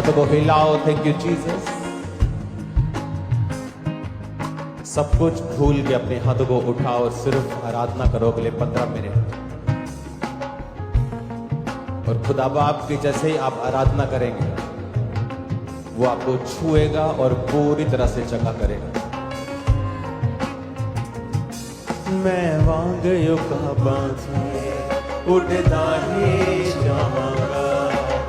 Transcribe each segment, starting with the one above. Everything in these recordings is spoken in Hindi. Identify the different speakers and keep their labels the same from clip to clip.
Speaker 1: हाथों को हिलाओ। Thank you Jesus. सब कुछ भूल के अपने हाथों को उठाओ और सिर्फ आराधना करो अगले 15 मिनट। और खुदा बाप की जैसे ही आप आराधना करेंगे वो आपको छुएगा और पूरी तरह से चंगा करेगा। मैं वांगयों का बांझे उड़ता ही जाऊंगा,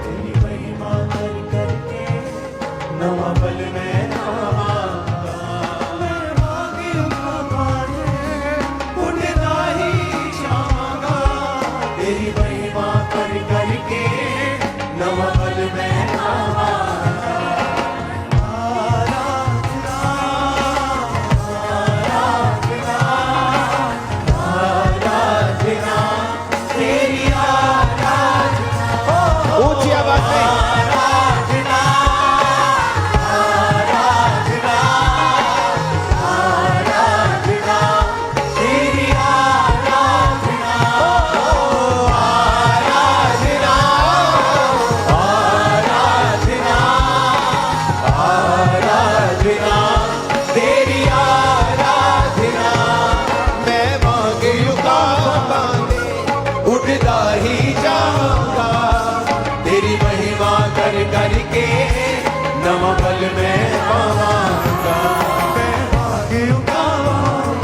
Speaker 1: तेरी महिमा कर करके नवा बल में आवांगा। मैं वांगयों का बांझे उड़ता ही जाऊंगा, तेरी महिमा कर करके नवा बल में आवांगा।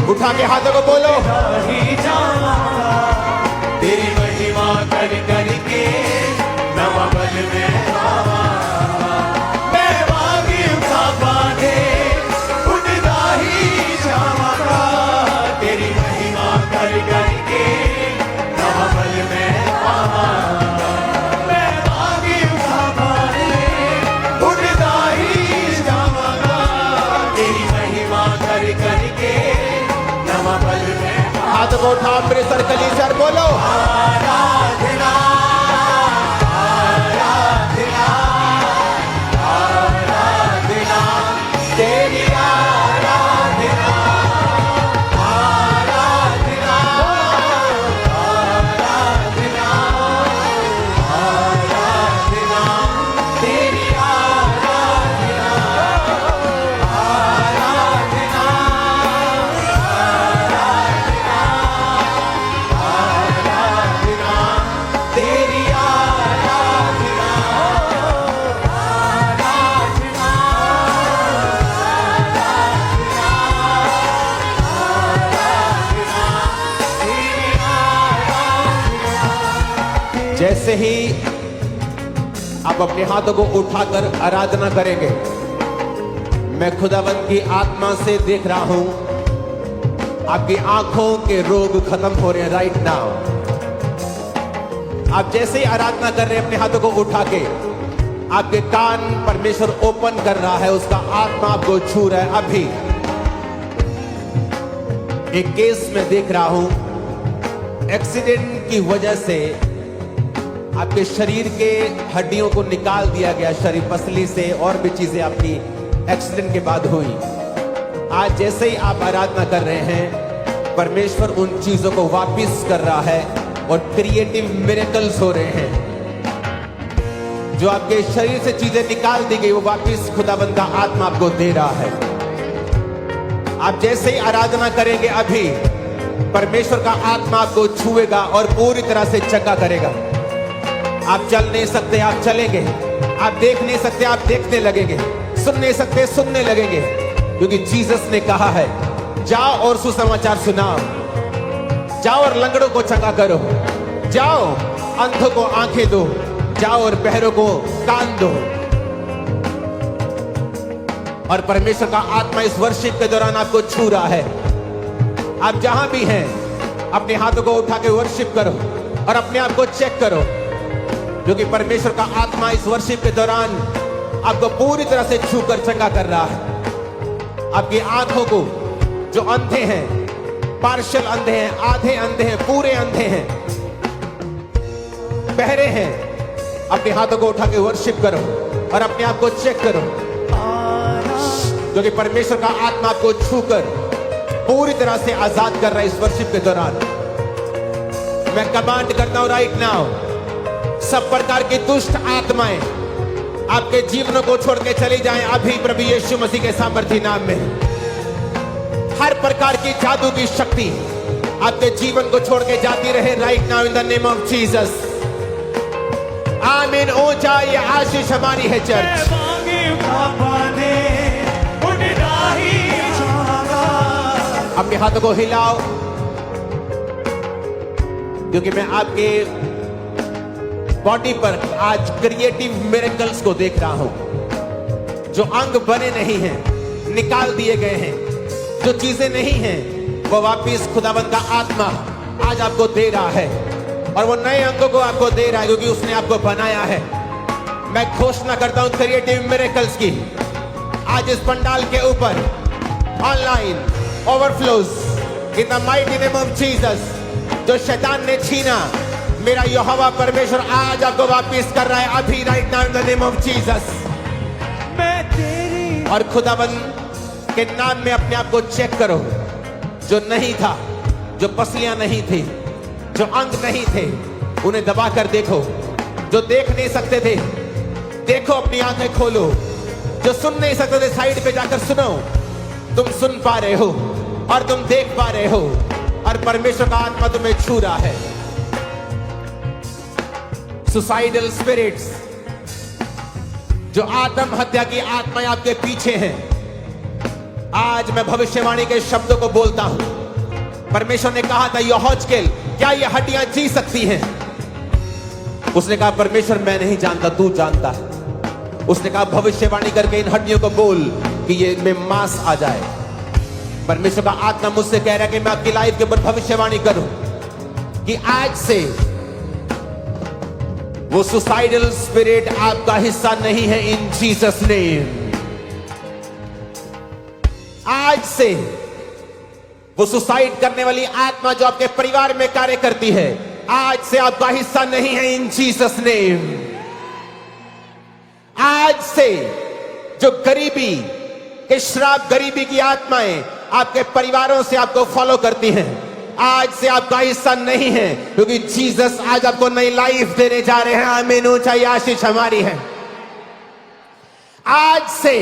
Speaker 1: उठा के हाथों को बोलो, ही जाऊंगा, तेरी महिमा कर करके नवा बल में आवांगा। मैं वागियों का बांधे उड़ता ही जाऊंगा, तेरी महिमा कर करके नवा बल में आवांगा। मैं वागियों का बांधे उड़ता ही जाऊंगा, तेरी महिमा कर करके हाथ को उठा मेरे सर कलीसर बोलो, आराधना आराधना आराधना तेरी आराधना आराधना आराधना आराधना तेरी आराधना आराधना जैसे ही आप अपने हाथों को उठाकर आराधना करेंगे, मैं खुदावंद की आत्मा से देख रहा हूं आपकी आंखों के रोग खत्म हो रहे हैं राइट नाउ। आप जैसे ही आराधना कर रहे हैं अपने हाथों को उठा के, आपके कान परमेश्वर ओपन कर रहा है, उसका आत्मा आपको छू रहा है। अभी एक केस में देख रहा हूं, एक्सीडेंट की वजह से आपके शरीर के हड्डियों को निकाल दिया गया, शरीर पसली से और भी चीजें आपकी एक्सीडेंट के बाद हुई। आज जैसे ही आप आराधना कर रहे हैं, परमेश्वर उन चीजों को वापस कर रहा है और क्रिएटिव मिरेकल्स हो रहे हैं। जो आपके शरीर से चीजें निकाल दी गई वो वापस खुदाबंद का आत्मा आपको दे रहा है। आप जैसे ही आराधना करेंगे, अभी परमेश्वर का आत्मा आपको छुएगा और पूरी तरह से चंगा करेगा। आप चल नहीं सकते, आप चलेंगे। आप देख नहीं सकते, आप देखने लगेंगे। सुन नहीं सकते, सुनने लगेंगे, क्योंकि जीसस ने कहा है, जाओ और सुसमाचार सुनाओ, जाओ और लंगड़ों को चंगा करो, जाओ अंधों को आंखें दो, जाओ और बहरों को कान दो। और परमेश्वर का आत्मा इस वर्शिप के दौरान आपको छू रहा है। आप जहां भी हैं, अपने हाथों को उठा के वर्शिप करो और अपने आप को चेक करो, क्योंकि परमेश्वर का आत्मा इस वर्शिप के दौरान आपको पूरी तरह से छूकर चंगा कर रहा है। आपकी आंखों को, जो अंधे हैं, पार्शियल अंधे हैं, आधे अंधे हैं, पूरे अंधे हैं, बहरे हैं, अपने हाथों को उठा के वर्शिप करो और अपने आप को चेक करो, क्योंकि परमेश्वर का आत्मा आपको छूकर पूरी तरह से आजाद कर रहा है इस वर्शिप के दौरान। मैं कमांड करता हूं राइट नाउ, सब प्रकार की दुष्ट आत्माएं आपके जीवनों को छोड़ के चली जाएं अभी प्रभु यीशु मसीह के सामर्थी नाम में। हर प्रकार की जादू की शक्ति आपके जीवन को छोड़ के जाती रहे right now in the name of Jesus. आमीन। ऊंचा ये आशीष हमारी है चर्च। अपने हाथों को हिलाओ, क्योंकि मैं आपके बॉडी पर आज क्रिएटिव मिरेकल्स को देख रहा हूं। जो अंग बने नहीं हैं निकाल दिए गए हैं, जो चीजें नहीं हैं वो वापिस खुदावंद का आत्मा आज आपको दे रहा है, और वो नए अंगों को आपको दे रहा है क्योंकि उसने आपको बनाया है। मैं घोषणा करता हूं क्रिएटिव मिरेकल्स की आज इस पंडाल के ऊपर online overflows in the mighty name of Jesus. जो शैतान ने छीना, मेरा यहोवा परमेश्वर आज आपको वापिस कर रहा है अभी right now in the name of Jesus. और खुदाबंद के नाम में अपने आप को चेक करो। जो नहीं था, जो पसलियां नहीं थी, जो अंग नहीं थे, उन्हें दबा कर देखो। जो देख नहीं सकते थे, देखो, अपनी आंखें खोलो। जो सुन नहीं सकते थे, साइड पे जाकर सुनो। तुम सुन पा रहे हो और तुम देख पा रहे हो, और परमेश्वर का आत्मा तुम्हें छू रहा है। सुसाइडल स्पिरिट्स, जो आत्महत्या की आत्माएं आपके पीछे हैं, आज मैं भविष्यवाणी के शब्दों को बोलता हूं। परमेश्वर ने कहा था यहोजकेल, क्या ये हड्डियां जी सकती हैं? उसने कहा परमेश्वर मैं नहीं जानता, तू जानता है। उसने कहा भविष्यवाणी करके इन हड्डियों को बोल कि ये में मांस आ जाए। परमेश्वर का आत्मा मुझसे कह रहा है कि मैं आपकी लाइफ के ऊपर भविष्यवाणी करूं कि आज से वो सुसाइडल स्पिरिट आपका हिस्सा नहीं है इन जीसस नेम। आज से वो सुसाइड करने वाली आत्मा जो आपके परिवार में कार्य करती है, आज से आपका हिस्सा नहीं है इन जीसस नेम। आज से जो गरीबी के श्राप, गरीबी की आत्माएं आपके परिवारों से आपको फॉलो करती हैं, आज से आपका हिस्सा नहीं है, क्योंकि जीसस आज आपको नई लाइफ देने जा रहे हैं। आमीन। ऊंचाई आशीष हमारी है। आज से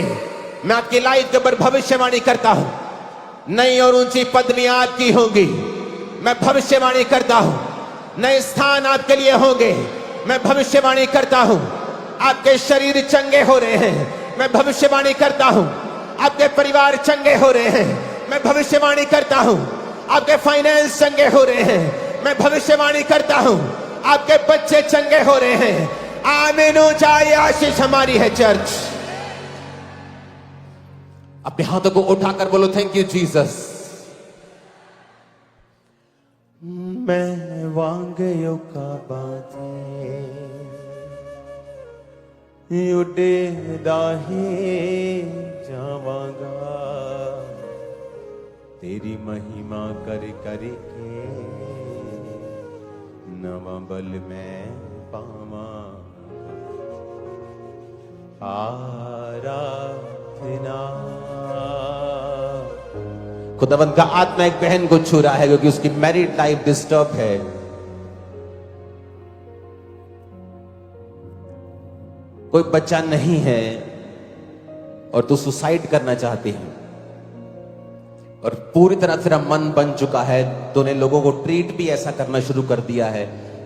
Speaker 1: मैं आपकी लाइफ के ऊपर भविष्यवाणी करता हूं, नई और ऊंची पदवियां आपकी होंगी। मैं भविष्यवाणी करता हूं, नए स्थान आपके लिए होंगे। मैं भविष्यवाणी करता हूं, आपके शरीर चंगे हो रहे हैं। मैं भविष्यवाणी करता हूं, आपके परिवार चंगे हो रहे हैं। मैं भविष्यवाणी करता हूं, आपके फाइनेंस चंगे हो रहे हैं। मैं भविष्यवाणी करता हूं, आपके बच्चे चंगे हो रहे हैं। आमीन। ऊंचाई आशीष हमारी है चर्च। अपने हाथों को उठाकर बोलो थैंक यू जीसस। मैं वांगयों का बाते उड़े दाहे जावांगा, तेरी महिमा कर कर के नवा बल में पावा। आराधना। खुदावंद का आत्मा एक बहन को छू रहा है क्योंकि उसकी मैरिड लाइफ डिस्टर्ब है। कोई बच्चा नहीं है और तू सुसाइड करना चाहती है, और पूरी तरह तेरा मन बन चुका है। तूने लोगों को ट्रीट भी ऐसा करना शुरू कर दिया है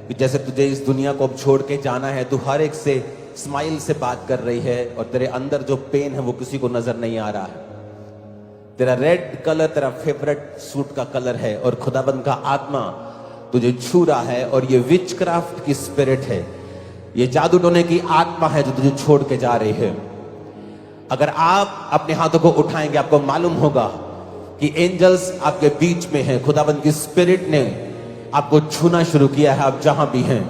Speaker 1: कि जैसे तुझे इस दुनिया को अब छोड़ के जाना है। तू हर एक से स्माइल से बात कर रही है, और तेरे अंदर जो पेन है वो किसी को नजर नहीं आ रहा है। तेरा रेड कलर तेरा फेवरेट सूट का कलर है, और खुदाबंद का आत्मा तुझे छू रहा है। और ये विचक्राफ्ट की स्पिरिट है, ये जादू टोने की आत्मा है जो तुझे छोड़ के जा रही है। अगर आप अपने हाथों को उठाएंगे, आपको मालूम होगा कि एंजल्स आपके बीच में हैं। खुदाबंद की स्पिरिट ने आपको छूना शुरू किया है, आप जहां भी हैं।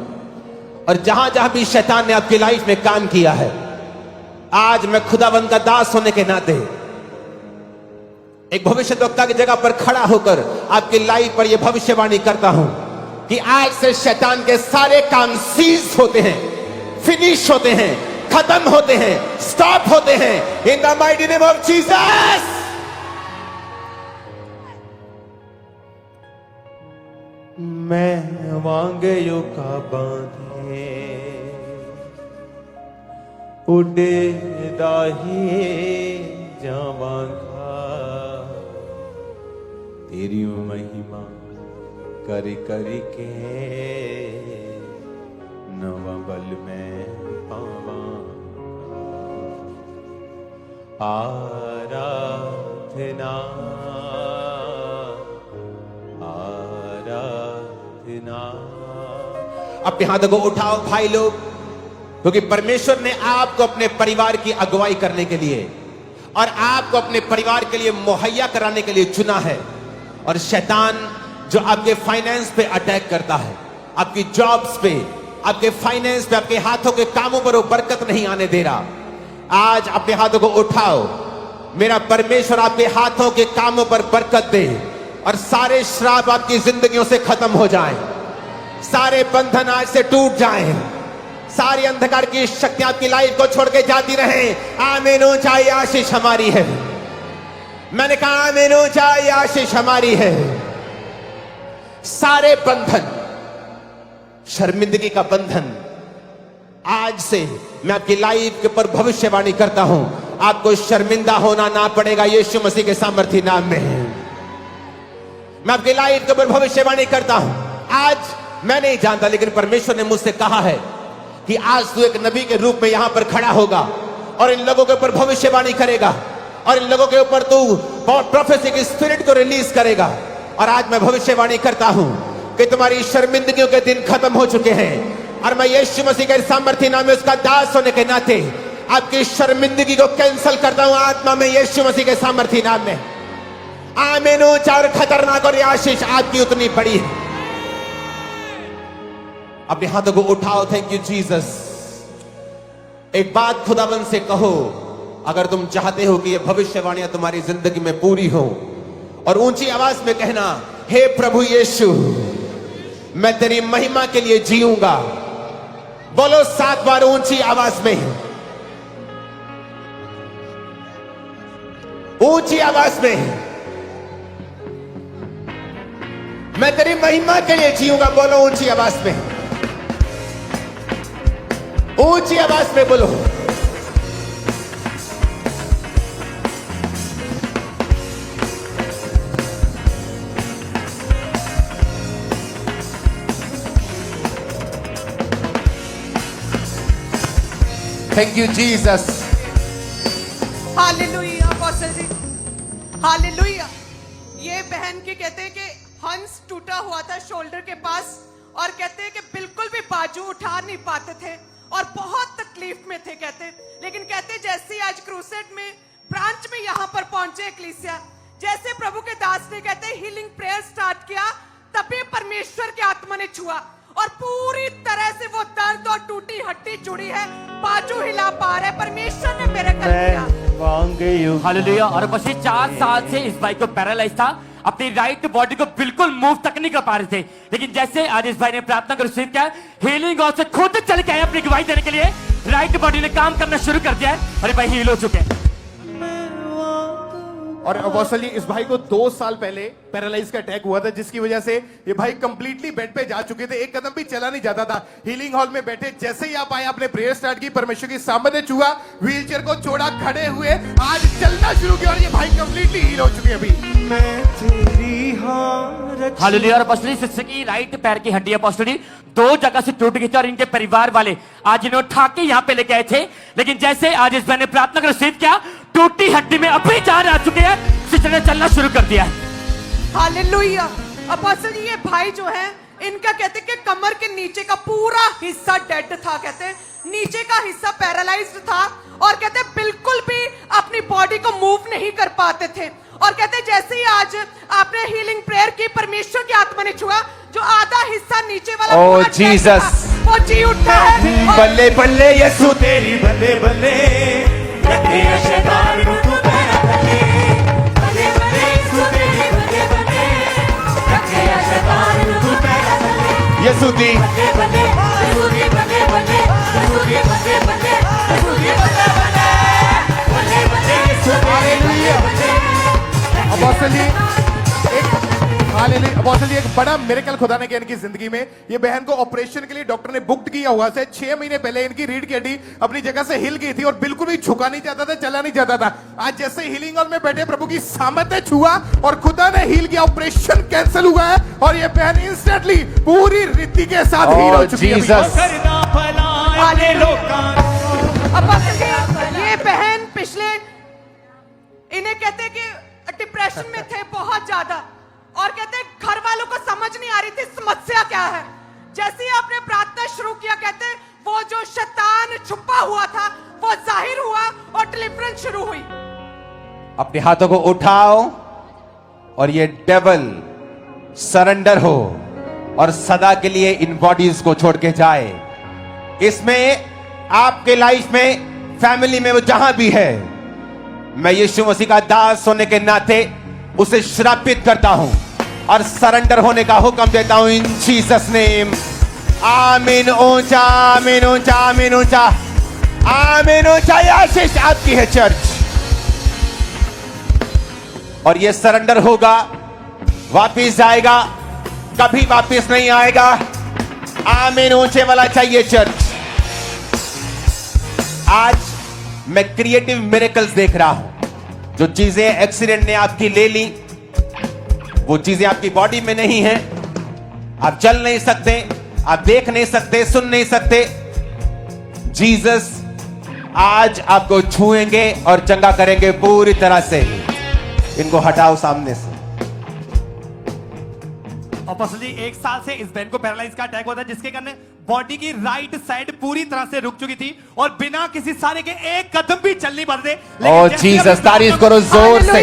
Speaker 1: और जहां जहां भी शैतान ने आपकी लाइफ में काम किया है, आज मैं खुदाबंद का दास होने के नाते एक भविष्यद्वक्ता की जगह पर खड़ा होकर आपकी लाइफ पर यह भविष्यवाणी करता हूं कि आज से शैतान के सारे काम सीज होते हैं, फिनिश होते हैं, खत्म होते हैं, स्टॉप होते हैं in the mighty name of Jesus. मैं वांगयों का बांधे उड़े दाही जावांगा तेरी महिमा कर कर के नवा बल में पावा आराधना आराधना। अपने हाथों को उठाओ भाई लोग, क्योंकि परमेश्वर ने आपको अपने परिवार की अगुवाई करने के लिए और आपको अपने परिवार के लिए मुहैया कराने के लिए चुना है। और शैतान जो आपके फाइनेंस पे अटैक करता है, आपकी जॉब्स पे, आपके फाइनेंस पे, आपके हाथों के कामों पर वो बरकत नहीं आने दे रहा। आज अपने हाथों को उठाओ, मेरा परमेश्वर आपके हाथों के कामों पर बरकत दे और सारे श्राप आपकी जिंदगियों से खत्म हो जाएं, सारे बंधन आज से टूट जाएं, सारी अंधकार की शक्तियां आपकी लाइफ को छोड़ के जाती रहें। आमीन। ऊंचाई आशीष हमारी है। मैंने कहा आमीन। ऊंचाई आशीष हमारी है। सारे बंधन, शर्मिंदगी का बंधन, आज से मैं आपकी लाइफ के ऊपर भविष्यवाणी करता हूं, आपको शर्मिंदा होना ना पड़ेगा यीशु मसीह के सामर्थी नाम में। मैं आपकी लाइफ के ऊपर भविष्यवाणी करता हूं। आज मैं नहीं जानता, लेकिन परमेश्वर ने मुझसे कहा है कि आज तू एक नबी के रूप में यहां पर खड़ा होगा और इन लोगों के ऊपर भविष्यवाणी करेगा और इन लोगों के ऊपर तू प्रोफेसी की स्पिरिट को रिलीज करेगा। और आज मैं भविष्यवाणी करता हूं कि तुम्हारी शर्मिंदगियों के दिन खत्म हो चुके हैं और मैं यीशु मसीह के सामर्थी नाम में उसका दास होने के नाते आपकी शर्मिंदगी को कैंसिल करता हूं आत्मा में यीशु मसीह के सामर्थी नाम में। आमीन। चार खतरनाक और आशीष आपकी उतनी बड़ी है। अपने हाथों को उठाओ। Thank you Jesus. एक बात खुदाबंद से कहो, अगर तुम चाहते हो कि ये भविष्यवाणियां तुम्हारी जिंदगी में पूरी हो, और ऊंची आवाज में कहना, हे प्रभु यीशु, मैं तेरी महिमा के लिए जीऊंगा। बोलो 7 बार ऊंची आवाज में, ऊंची आवाज में, मैं तेरी महिमा के लिए जीऊंगा। बोलो ऊंची आवाज में, ऊंची आवाज में बोलो। Thank you Jesus.
Speaker 2: Hallelujah apostle ji, hallelujah. ये बहन के कहते हैं कि हंस टूटा हुआ था शोल्डर के पास और कहते हैं कि बिल्कुल भी बाजू उठा नहीं पाते थे और बहुत तकलीफ में थे कहते। लेकिन कहते जैसे ही आज क्रूसेड में ब्रांच में यहाँ पर पहुंचे एक्लीसिया, जैसे प्रभु के दास ने कहते हीलिंग प्रेयर स्टार्ट किया, तभी परमेश्वर की आत्मा ने छुआ और पूरी तरह से वो दर्द और टूटी हड्डी जुड़ी है, बाजू हिला पा रहे। परमेश्वर ने मेरे कर दिया।
Speaker 3: हालेलुया। और बस 4 साल से इस भाई को पैरालाइज था, अपनी राइट बॉडी को बिल्कुल मूव तक नहीं कर पा रहे थे। लेकिन जैसे आज इस भाई ने प्रार्थना कर रिसीव किया, हीलिंग और से खुद चल के आए अपनी गवाही देने के लिए, राइट बॉडी ने काम करना शुरू कर दिया है और भाई हील हो चुके हैं।
Speaker 4: और अपोस्टल जी, इस भाई को 2 साल पहले पैरालाइज का अटैक हुआ था, जिसकी वजह से ये भाई कंप्लीटली बेड पे जा चुके थे, एक कदम भी चला नहीं जाता था। हीलिंग हॉल में बैठे जैसे ही आप आए, आपने प्रेयर स्टार्ट की, परमेश्वर की सामने छुआ, व्हीलचेयर को छोड़ा, खड़े हुए, आज चलना शुरू किया और ये भाई कंप्लीटली हील हो चुके हैं अभी।
Speaker 3: हालेलुया। और अपोस्टल जी, सिस्टर की राइट पैर की हड्डी अपोस्टल जी 2 जगह से टूट गई थी और इनके परिवार वाले आज इन्हें उठा के यहाँ पे लेके आए थे। लेकिन जैसे आज इस भाई ने प्रार्थना कर रिसीव किया, टूटी हड्डी में अभी जान आ चुके हैं, सिस्टर ने चलना शुरू कर दिया है।
Speaker 2: हालेलुया। अपोस्टल जी, ये भाई जो है, इनका कहते कि कमर के नीचे का पूरा हिस्सा डेड था, कहते नीचे का हिस्सा पैरालाइज्ड था और कहते बिल्कुल भी अपनी बॉडी को मूव नहीं कर पाते थे। और कहते जैसे ही आज आपने हीलिंग प्रेयर की, परमेश्वर की आत्मा ने छुआ, जो आधा हिस्सा नीचे वाला
Speaker 1: ओ जीसस,
Speaker 2: वो जी उठा है।
Speaker 1: बल्ले बल्ले यीशु तेरी बल्ले बल्ले, रखे शैतान को तू पैरा बल्ले, बल्ले बल्ले यीशु तेरी बल्ले बल्ले, रखे शैतान को तू पैरा बल्ले, यीशु दी बल्ले बल्ले, यीशु दी बल्ले बल्ले, यीशु दी बल्ले बल्ले, यीशु दी बल्ले बल्ले, बल्ले बल्ले यीशु हालेलुया।
Speaker 4: अपोस्टल जी, एक हालेलुया। अपोस्टल जी, एक बड़ा मिरेकल खुदा ने किया इनकी जिंदगी में। ये बहन को ऑपरेशन के लिए डॉक्टर ने बुक किया हुआ से 6 महीने पहले इनकी रीढ़ की हड्डी अपनी जगह से हिल गई थी और बिल्कुल भी झुका नहीं चाहता था, चला नहीं चाहता था। आज जैसे हीलिंग हॉल में बैठे प्रभु की सामर्थ ने छुआ और खुदा ने हील किया, ऑपरेशन कैंसिल हुआ है और ये बहन इंस्टेंटली पूरी रीति के साथ हील हो चुकी है।
Speaker 2: अपोस्टल जी, ये बहन पिछले इन्हें कहते कि डिप्रेशन में थे बहुत ज्यादा और कहते घर वालों को समझ नहीं आ रही थी समस्या क्या है। जैसे ही आपने प्रार्थना शुरू किया, कहते वो जो शैतान छुपा हुआ था वो जाहिर हुआ और डिलीवरेंस शुरू हुई।
Speaker 1: अपने हाथों को उठाओ और ये डेविल सरेंडर हो और सदा के लिए इन बॉडीज को छोड़ के जाए। इसमें आपके लाइफ में, फैमिली में, वो जहां भी है, मैं यीशु मसीह का दास होने के नाते उसे श्रापित करता हूं और सरेंडर होने का हुक्म देता हूं इन जीसस नेम। आमीन। ऊंचा आमीन, ऊंचा आमीन, ऊंचा आमीन, ऊंचा। ये आशीष आपकी है चर्च। और ये सरेंडर होगा, वापिस जाएगा, कभी वापिस नहीं आएगा। आमीन। ऊंचे वाला चाहिए चर्च। आज मैं क्रिएटिव मिरेकल्स देख रहा हूं। जो चीजें एक्सीडेंट ने आपकी ले ली, वो चीजें आपकी बॉडी में नहीं हैं। आप चल नहीं सकते, आप देख नहीं सकते, सुन नहीं सकते। जीसस आज आपको छुएंगे और चंगा करेंगे पूरी तरह से। इनको हटाओ सामने से।
Speaker 5: अपोस्टल जी, 1 साल से इस बहन को पैरालाइज का अटैक हुआ था, जिसके कारण बॉडी की राइट साइड पूरी तरह से रुक चुकी थी और बिना किसी सहारे के एक कदम भी चल नहीं पाते थे।
Speaker 1: ओ जीसस, तारीफ करो जोर से।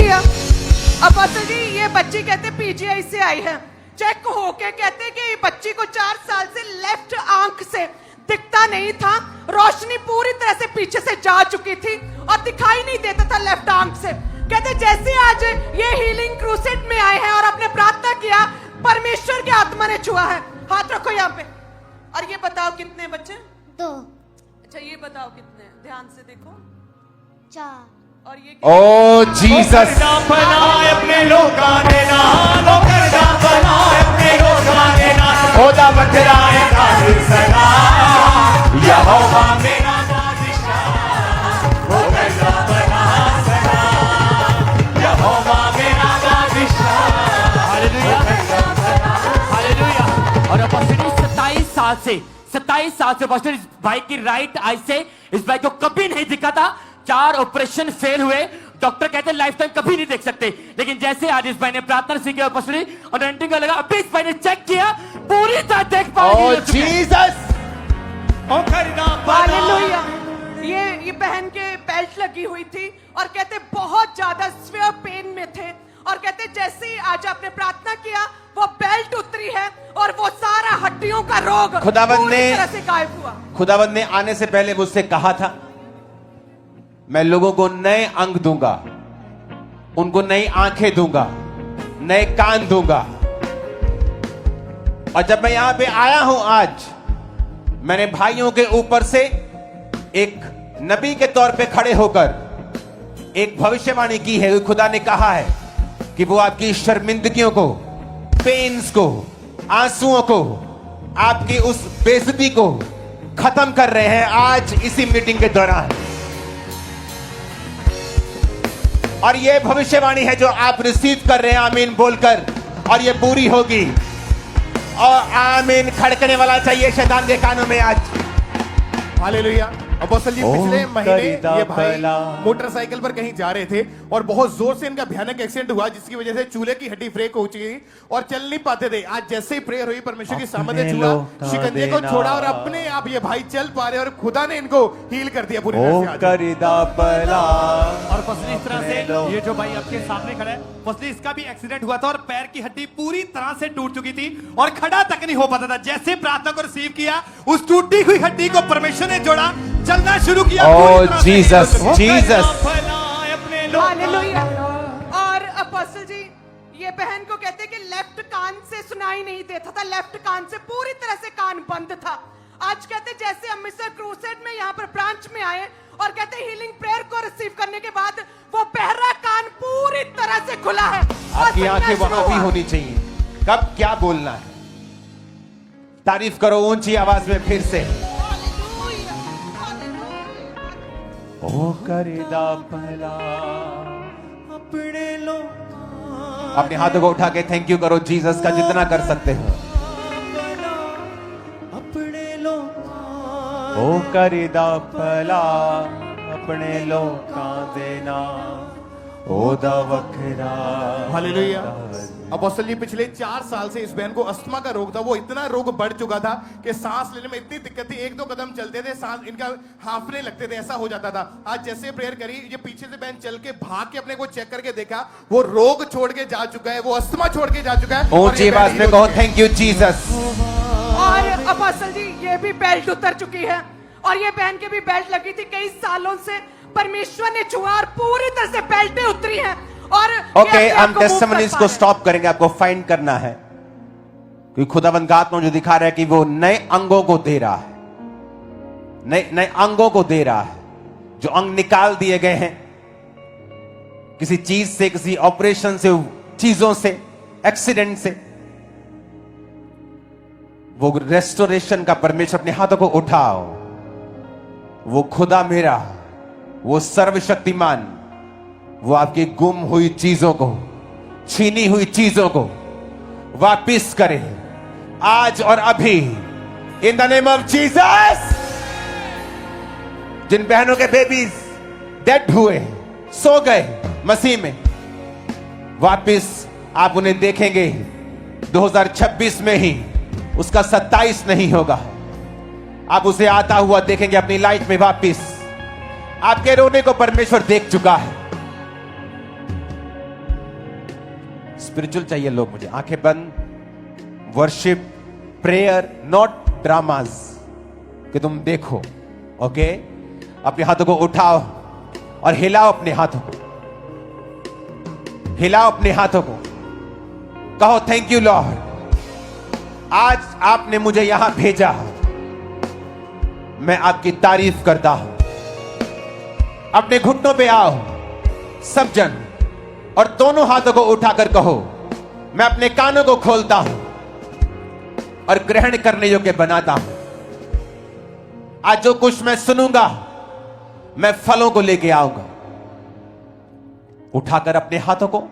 Speaker 2: अपोस्टल जी, ये बच्ची कहते पीजीआई से आई है, चेक होके कहते कि ये बच्ची को 4 साल से लेफ्ट आंख से दिखता नहीं था, रोशनी पूरी तरह से पीछे से जा चुकी थी और दिखाई नहीं देता था लेफ्ट आंख से। कहते जैसे आज ये हीलिंग क्रूसेड में आए हैं और आपने प्रार्थना किया, परमेश्वर की आत्मा ने छुआ है। हाथ रखो यहाँ पे और ये बताओ कितने बच्चे?
Speaker 6: 2
Speaker 2: अच्छा, ये बताओ कितने? ध्यान से देखो।
Speaker 6: 4
Speaker 2: और ये
Speaker 1: ओ जीसस,
Speaker 5: अपने लोका देना,
Speaker 1: खुदा बतराए कादिर सदा, यहोवा मेरा बादशाह, वो करदा बना सदा, यहोवा मेरा बादशाह।
Speaker 3: Hallelujah, hallelujah. और अपोस्टल 27 साल से अपोस्टल इस भाई की राइट आई से इस भाई को कभी नहीं दिखा था। 4 ऑपरेशन फेल हुए। डॉक्टर कहते हैं लाइफ टाइम कभी नहीं देख सकते, लेकिन जैसे आज इस भाई ने प्रार्थना सीखी और अनॉइंटिंग का लगा, अभी इस भाई ने चेक किया, पूरी तरह देख पा रहे हैं।
Speaker 1: Jesus,
Speaker 2: hallelujah. ये बहन के बेल्ट लगी हुई थी और कहते बहुत ज्यादा स्वेयर पेन में थे और कहते जैसे ही आज आपने प्रार्थना किया, वो बेल्ट उतरी है और वो सारा हड्डियों का रोग
Speaker 1: खुदावंद
Speaker 2: पूरी
Speaker 1: ने-
Speaker 2: तरह से गायब हुआ।
Speaker 1: खुदावंद ने आने से पहले मुझसे कहा था, मैं लोगों को नए अंग दूंगा, उनको नई आंखें दूंगा, नए कान दूंगा। और जब मैं यहां पे आया हूं आज, मैंने भाइयों के ऊपर से एक नबी के तौर पे खड़े होकर एक भविष्यवाणी की है। खुदा ने कहा है कि वो आपकी शर्मिंदगियों को, पेन्स को, आंसुओं को, आपकी उस बेइज्जती को खत्म कर रहे हैं आज इसी मीटिंग के दौरान। और ये भविष्यवाणी है जो आप रिसीव कर रहे हैं आमीन बोलकर, और ये पूरी होगी। और आमीन खड़कने वाला चाहिए शैतान के कानों में आज।
Speaker 4: हालेलुया। अपोस्टल जी, पिछले महीने ये भाई मोटरसाइकिल पर कहीं जा रहे थे और बहुत जोर से इनका भयानक एक्सीडेंट हुआ, जिसकी वजह से चूल्हे की हड्डी ब्रेक हो चुकी थी और चल नहीं पाते थे। आज जैसे ही प्रेयर हुई, परमेश्वर की सामर्थ ने छुआ, शिकंजे को छोड़ा और अपने आप ये भाई चल पा रहे और खुदा ने इनको हील कर दिया पूरी तरह से आज।
Speaker 5: और फसली इस तरह से ये जो भाई आपके सामने खड़ा है, फसली इसका भी एक्सीडेंट हुआ था और पैर की हड्डी पूरी तरह से टूट चुकी थी और खड़ा तक नहीं हो पाता था। जैसे प्रार्थना को रिसीव किया, उस टूटी हुई हड्डी को परमेश्वर ने जोड़ा, चलना शुरू किया।
Speaker 1: ओ जीसस, जीसस।
Speaker 2: हालेलुया। और अपोस्टल जी, ये बहन को कहते कि लेफ्ट कान से सुनाई नहीं देता था, लेफ्ट कान से पूरी तरह से कान बंद था। आज कहते जैसे अमृतसर क्रूसेड में यहाँ पर ब्रांच में आए और कहते हीलिंग प्रेयर को रिसीव करने के बाद वो बहरा कान पूरी तरह से खुला है।
Speaker 1: आपकी आंखें वहां भी होनी चाहिए। कब क्या बोलना है। तारीफ करो ऊंची आवाज में फिर से। ओ करेदा भला अपने लोग। अपने हाथों को उठा के थैंक यू करो जीसस का, जितना कर सकते हो। अपने लोग ओ करेदा भला अपने लोकां देना ओदा वखरा।
Speaker 4: हालेलुया। अपोस्टल जी पिछले 4 साल से इस बहन को अस्थमा का रोग था। वो इतना रोग बढ़ चुका था कि सांस लेने में इतनी दिक्कत थी, 1-2 कदम चलते थे सांस इनका हांफने लगते थे, ऐसा हो जाता था। आज जैसे प्रेयर करी, ये पीछे से बहन चल के भाग के अपने को चेक करके देखा, वो रोग छोड़ के जा चुका है, वो अस्थमा छोड़ के जा चुका है।
Speaker 1: ऊंची आवाज में कहो थैंक यू जीसस।
Speaker 2: और अपोस्टल जी ये भी बेल्ट उतर चुकी है और ये बहन के भी बेल्ट लगी थी कई सालों से। परमेश्वर ने छुआ और पूरी तरह से बेल्टें उतरी हैं। और
Speaker 1: ओके, हम टेस्टिमनीज को स्टॉप करेंगे। आपको फाइंड करना है क्योंकि खुदावंद का आत्मा जो दिखा रहा है कि वो नए अंगों को दे रहा है, नए अंगों को दे रहा है। जो अंग निकाल दिए गए हैं किसी चीज से, किसी ऑपरेशन से, चीजों से, एक्सीडेंट से, वो रेस्टोरेशन का परमेश्वर अपने हाथों को उठाओ। वो खुदा मेरा, वो सर्वशक्तिमान, वो आपकी गुम हुई चीजों को, छीनी हुई चीजों को वापिस करे आज और अभी in the name of Jesus. जिन बहनों के बेबीज डेड हुए, सो गए मसीह में, वापिस आप उन्हें देखेंगे 2026 में ही। उसका 27 नहीं होगा। आप उसे आता हुआ देखेंगे अपनी लाइफ में वापिस। आपके रोने को परमेश्वर देख चुका है। स्पिरिचुअल चाहिए लोग मुझे। आंखें बंद, वर्शिप, प्रेयर, नॉट ड्रामास कि तुम देखो। ओके, अपने हाथों को उठाओ और हिलाओ अपने हाथों को, हिलाओ अपने हाथों को। कहो थैंक यू लॉर्ड, आज आपने मुझे यहां भेजा, मैं आपकी तारीफ करता हूं। अपने घुटनों पे आओ सब जन और दोनों हाथों को उठाकर कहो मैं अपने कानों को खोलता हूं और ग्रहण करने योग्य बनाता हूं। आज जो कुछ मैं सुनूंगा मैं फलों को लेके आऊंगा। उठाकर अपने हाथों को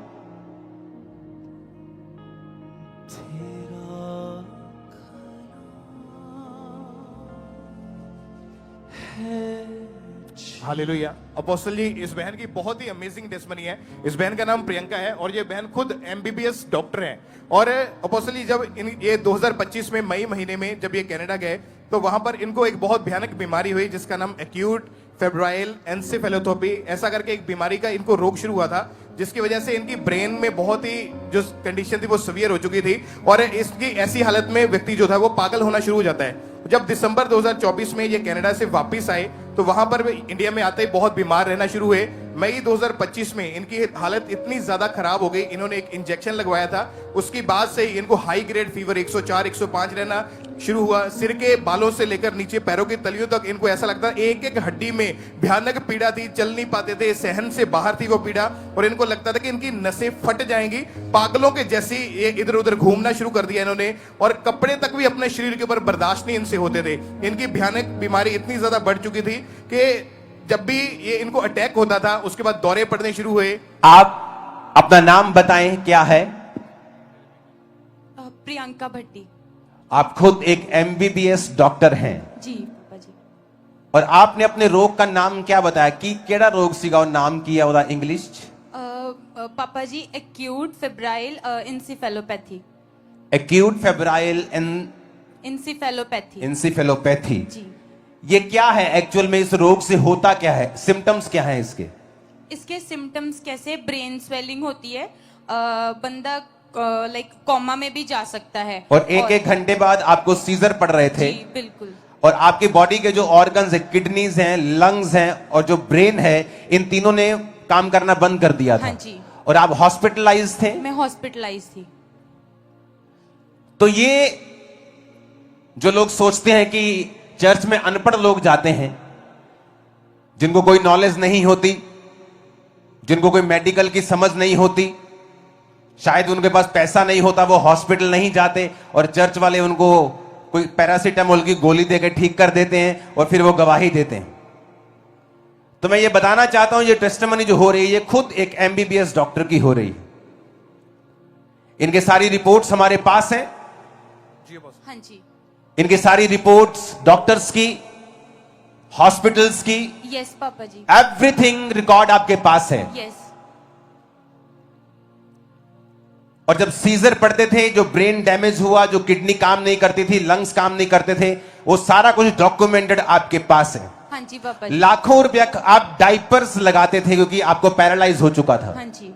Speaker 4: हालेलुया। अपोस्टल जी इस बहन की बहुत ही अमेजिंग टेस्टमनी है। इस बहन का नाम प्रियंका है और ये बहन खुद एमबीबीएस डॉक्टर है। और अपोस्टल जी जब ये 2025 में मई महीने में जब ये कनाडा गए तो वहां पर इनको एक बहुत भयानक बीमारी हुई जिसका नाम एक्यूट फेब्राइल एन्सेफेलोपैथी ऐसा करके एक बीमारी का इनको रोग शुरू हुआ था, जिसकी वजह से इनकी ब्रेन में बहुत ही जो कंडीशन थी वो सीवियर हो चुकी थी और इसकी ऐसी हालत में व्यक्ति जो था वो पागल होना शुरू हो जाता है। जब दिसंबर 2024 में ये कनाडा से वापस आए तो वहां पर इंडिया में आते ही बहुत बीमार रहना शुरू हुए। मई 2025 में इनकी हालत इतनी ज्यादा खराब हो गई, इन्होंने एक इंजेक्शन लगवाया था, उसके बाद से इनको हाई ग्रेड फीवर 104 105 रहना शुरू हुआ। सिर के बालों से लेकर नीचे पैरों की तलियों तक इनको ऐसा लगता एक एक हड्डी में भयानक पीड़ा थी, चल नहीं पाते थे, सहन से बाहर थी वो पीड़ा और इनको लगता था कि इनकी नसें फट जाएंगी। पागलों के जैसी ये इधर उधर घूमना शुरू कर दिया इन्होंने और कपड़े तक भी अपने शरीर के ऊपर बर्दाश्त नहीं इनसे होते थे। इनकी भयानक बीमारी इतनी ज्यादा बढ़ चुकी थी कि जब भी ये इनको अटैक होता था उसके बाद दौरे पड़ने शुरू हुए।
Speaker 1: आप अपना नाम बताएं, क्या है?
Speaker 6: प्रियंका भट्टी।
Speaker 1: आप खुद एक एमबीबीएस डॉक्टर हैं
Speaker 6: जी पापा जी।
Speaker 1: और आपने अपने रोग का नाम क्या बताया कि केड़ा रोग सीगा और नाम किया होता इंग्लिश?
Speaker 6: पापा जी acute febrile encephalopathy.
Speaker 1: Acute febrile encephalopathy.
Speaker 6: जी।
Speaker 1: ये क्या है एक्चुअल में? इस रोग से होता क्या है? सिम्टम्स क्या है इसके?
Speaker 6: इसके सिम्टम्स कैसे, ब्रेन स्वेलिंग होती है, बंदा लाइक कोमा में भी जा सकता है
Speaker 1: और एक घंटे बाद आपको सीजर पड़ रहे थे।
Speaker 6: जी बिल्कुल।
Speaker 1: और आपकी बॉडी के जो ऑर्गन्स है, किडनीज हैं, लंग्स हैं और जो ब्रेन है, इन तीनों ने काम करना बंद कर दिया था।
Speaker 6: हाँ जी।
Speaker 1: और आप हॉस्पिटलाइज थे?
Speaker 6: मैं हॉस्पिटलाइज थी।
Speaker 1: तो ये जो लोग सोचते हैं कि चर्च में अनपढ़ लोग जाते हैं, जिनको कोई नॉलेज नहीं होती, जिनको कोई मेडिकल की समझ नहीं होती, शायद उनके पास पैसा नहीं होता, वो हॉस्पिटल नहीं जाते और चर्च वाले उनको कोई पैरासीटामोल की गोली देकर ठीक कर देते हैं और फिर वो गवाही देते हैं। तो मैं ये बताना चाहता हूं, ये टेस्टिमनी जो हो रही है ये खुद एक एमबीबीएस डॉक्टर की हो रही है। इनके सारी रिपोर्ट्स हमारे पास हैं।
Speaker 6: हाँ जी।
Speaker 1: इनकी सारी रिपोर्ट्स डॉक्टर्स की, हॉस्पिटल्स की,
Speaker 6: यस पापा जी।
Speaker 1: एवरीथिंग रिकॉर्ड आपके पास है।
Speaker 6: यस।
Speaker 1: और जब सीजर पड़ते थे, जो ब्रेन डैमेज हुआ, जो किडनी काम नहीं करती थी, लंग्स काम नहीं करते थे, वो सारा कुछ डॉक्यूमेंटेड आपके पास है।
Speaker 6: हाँ जी पापा जी।
Speaker 1: लाखों रुपया आप डाइपर्स लगाते थे क्योंकि आपको पैरालाइज हो चुका था।
Speaker 6: हाँ जी।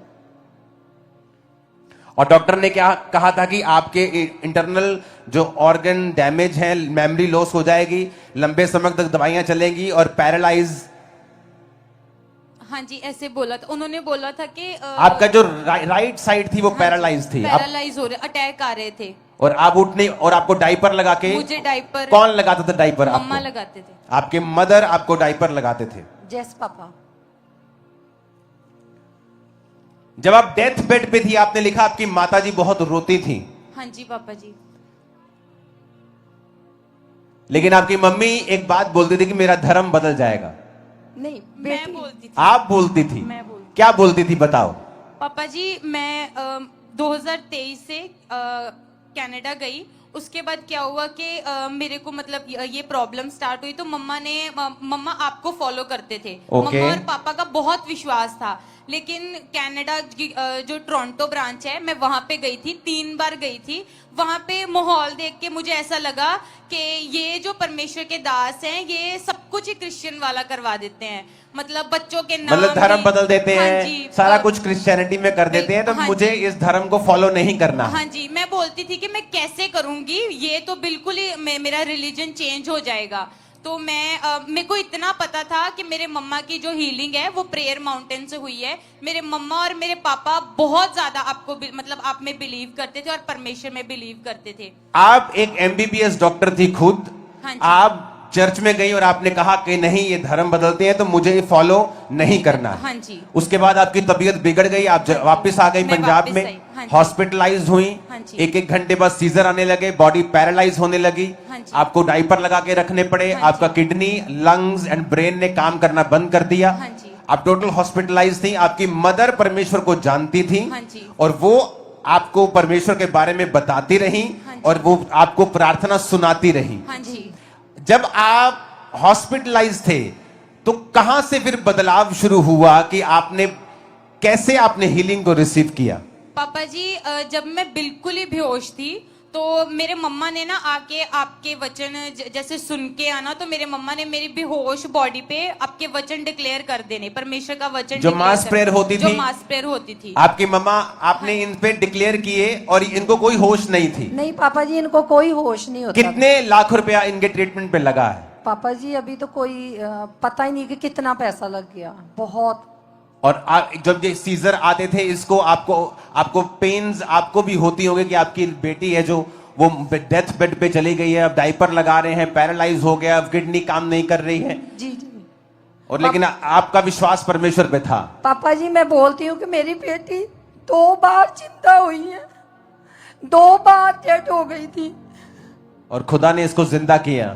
Speaker 1: और डॉक्टर ने क्या कहा था कि आपके इंटरनल जो ऑर्गन डैमेज है, मेमोरी लॉस हो जाएगी, लंबे समय तक दवाइयां चलेंगी और पैरालाइज।
Speaker 6: हाँ जी, ऐसे बोला था उन्होंने। बोला था कि
Speaker 1: आपका जो राइट साइड थी वो पैरालाइज थी।
Speaker 6: पैरालाइज हो रहे, अटैक आ रहे थे
Speaker 1: और आप उठने, और आपको डाइपर लगा के,
Speaker 6: मुझे डाइपर
Speaker 1: कौन लगाता था डाइपर?
Speaker 6: मम्मा
Speaker 1: आपको
Speaker 6: लगाते थे।
Speaker 1: आपके मदर आपको डाइपर लगाते थे।
Speaker 7: Yes papa.
Speaker 1: जब आप डेथ बेड पे थी, आपने लिखा आपकी माताजी बहुत रोती थी।
Speaker 6: हाँ जी पापा जी।
Speaker 1: लेकिन आपकी मम्मी एक बात बोलती थी कि मेरा धर्म बदल जाएगा।
Speaker 7: नहीं
Speaker 6: मैं
Speaker 7: बेटी,
Speaker 6: बोलती थी।
Speaker 1: आप बोलती थी?
Speaker 6: मैं बोलती।
Speaker 1: क्या बोलती थी बताओ।
Speaker 6: पापा जी मैं 2023 से कनाडा गई। उसके बाद क्या हुआ कि मेरे को मतलब ये प्रॉब्लम स्टार्ट हुई तो मम्मा आपको फॉलो करते थे।
Speaker 1: Okay.
Speaker 6: मम्मा और पापा का बहुत विश्वास था। लेकिन कनाडा जो टोरंटो ब्रांच है, मैं वहां पे गई थी, 3 बार गई थी। वहां पे माहौल देख के मुझे ऐसा लगा कि ये जो परमेश्वर के दास हैं, ये सब कुछ ही क्रिश्चियन वाला करवा देते हैं। मतलब बच्चों के नाम
Speaker 1: मतलब धर्म
Speaker 6: भी-
Speaker 1: बदल देते
Speaker 6: हाँ
Speaker 1: हैं,
Speaker 6: जी,
Speaker 1: सारा कुछ क्रिश्चियनिटी में कर देते हैं, तो
Speaker 6: हाँ
Speaker 1: मुझे
Speaker 6: जी।
Speaker 1: इस धर्म को फॉलो नहीं करना।
Speaker 6: हाँ जी, मैं बोलती थी कि मैं कैसे करूंगी, ये तो बिल्कुल ही मेरा रिलीजन चेंज हो जाएगा। तो मेरे को इतना पता था कि मेरे मम्मा की जो हीलिंग है वो प्रेयर माउंटेन से हुई है। मेरे मम्मा और मेरे पापा बहुत ज्यादा मतलब आप में बिलीव करते थे और परमेश्वर में बिलीव करते थे।
Speaker 1: आप एक एमबीबीएस डॉक्टर थी खुद।
Speaker 6: हाँ जी।
Speaker 1: आप चर्च में गई और आपने कहा कि नहीं, ये धर्म बदलते हैं तो मुझे ये फॉलो नहीं करना है।
Speaker 6: हाँ जी।
Speaker 1: उसके बाद आपकी तबीयत बिगड़ गई, आप वापस आ गई
Speaker 6: मैं
Speaker 1: पंजाब
Speaker 6: वापस
Speaker 1: में,
Speaker 6: आई, हाँ जी।
Speaker 1: हॉस्पिटलाइज हुई।
Speaker 6: हाँ जी।
Speaker 1: 1-1 घंटे बाद सीजर आने लगे, बॉडी पैरालाइज होने लगी,
Speaker 6: हाँ जी।
Speaker 1: आपको डाइपर लगा के रखने पड़े,
Speaker 6: हाँ
Speaker 1: आपका किडनी, लंग्स एंड ब्रेन ने काम करना बंद कर दिया।
Speaker 6: हाँ जी।
Speaker 1: आप टोटल हॉस्पिटलाइज थी। आपकी मदर परमेश्वर को जानती थी
Speaker 6: हाँ जी।
Speaker 1: और वो आपको परमेश्वर के बारे में बताती रही
Speaker 6: हाँ जी।
Speaker 1: और वो आपको प्रार्थना सुनाती रही।
Speaker 6: हाँ जी।
Speaker 1: जब आप हॉस्पिटलाइज थे तो कहां से फिर बदलाव शुरू हुआ कि कैसे आपने हीलिंग को रिसीव किया?
Speaker 6: पापा जी जब मैं बिल्कुल ही बेहोश थी तो मेरे मम्मा ने ना आके आपके वचन जैसे सुन के आना, तो मेरे मम्मा ने मेरी बेहोश बॉडी पे आपके वचन डिक्लेयर कर देने, परमेश्वर का वचन
Speaker 1: जो
Speaker 6: declare
Speaker 1: मास
Speaker 6: कर-
Speaker 1: प्रेयर होती
Speaker 6: जो
Speaker 1: थी?
Speaker 6: मास प्रेयर होती थी।
Speaker 1: आपकी मम्मा, आपने इन पे डिक्लेयर किए और इनको कोई होश नहीं थी।
Speaker 7: नहीं पापा जी, इनको कोई होश नहीं होता।
Speaker 1: कितने लाख रुपया इनके ट्रीटमेंट पे लगा है?
Speaker 7: पापा जी अभी तो कोई पता ही नहीं कि कितना पैसा लग गया, बहुत।
Speaker 1: और जब ये सीजर आते थे, इसको आपको पेन्स आपको भी होती होंगी कि आपकी बेटी है जो वो डेथ बेड पे चली गई है, अब डाइपर लगा रहे हैं, पैरालाइज हो गया, अब किडनी काम नहीं कर रही है।
Speaker 7: जी जी।
Speaker 1: और लेकिन आपका विश्वास परमेश्वर पे था।
Speaker 7: पापा जी मैं बोलती हूँ कि मेरी बेटी 2 बार जिंदा हुई है, 2 बार डेड हो गई थी।
Speaker 1: और खुदा ने इसको जिंदा किया।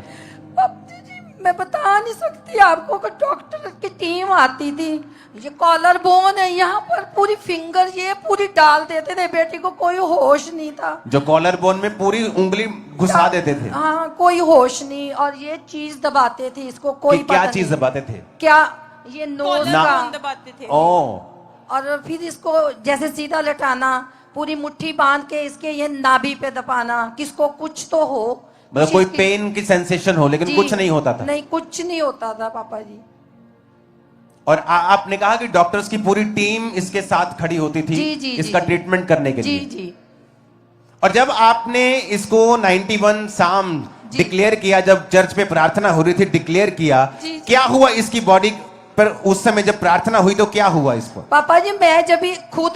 Speaker 7: पापा जी मैं बता नहीं सकती आपको कि डॉक्टर की टीम आती थी, ये कॉलर बोन है यहाँ पर, पूरी फिंगर ये पूरी डाल देते थे, बेटी को कोई होश नहीं था।
Speaker 1: जो कॉलर बोन में पूरी उंगली घुसा देते थे।
Speaker 7: हाँ कोई होश नहीं, और ये चीज दबाते थे इसको, कोई
Speaker 1: कि क्या
Speaker 7: पता
Speaker 1: चीज
Speaker 7: नहीं।
Speaker 1: दबाते थे?
Speaker 7: क्या ये नोज
Speaker 6: कॉलर
Speaker 1: ना।
Speaker 7: का,
Speaker 6: बोन दबाते थे।
Speaker 1: ओ,
Speaker 7: और फिर इसको जैसे सीधा लटाना, पूरी मुट्ठी बांध के इसके ये नाभि पे दबाना, किसको कुछ तो हो,
Speaker 1: मतलब
Speaker 7: कुछ
Speaker 1: कोई
Speaker 7: इसकी-
Speaker 1: पेन की सेंसेशन हो, लेकिन
Speaker 7: जी,
Speaker 1: कुछ नहीं होता था।
Speaker 7: नहीं कुछ नहीं होता था पापा जी।
Speaker 1: और आपने कहा कि डॉक्टर्स की पूरी टीम इसके साथ खड़ी होती थी
Speaker 7: जी, जी,
Speaker 1: इसका
Speaker 7: जी।
Speaker 1: ट्रीटमेंट करने के
Speaker 7: जी
Speaker 1: लिए।
Speaker 7: जी।
Speaker 1: और जब आपने इसको 91 साम डिक्लेयर किया, जब चर्च में प्रार्थना हो रही थी, डिक्लेयर किया,
Speaker 6: जी।
Speaker 1: क्या हुआ इसकी बॉडी पर उस समय जब प्रार्थना हुई तो क्या हुआ इसको?
Speaker 7: पापा जी मैं जब भी खुद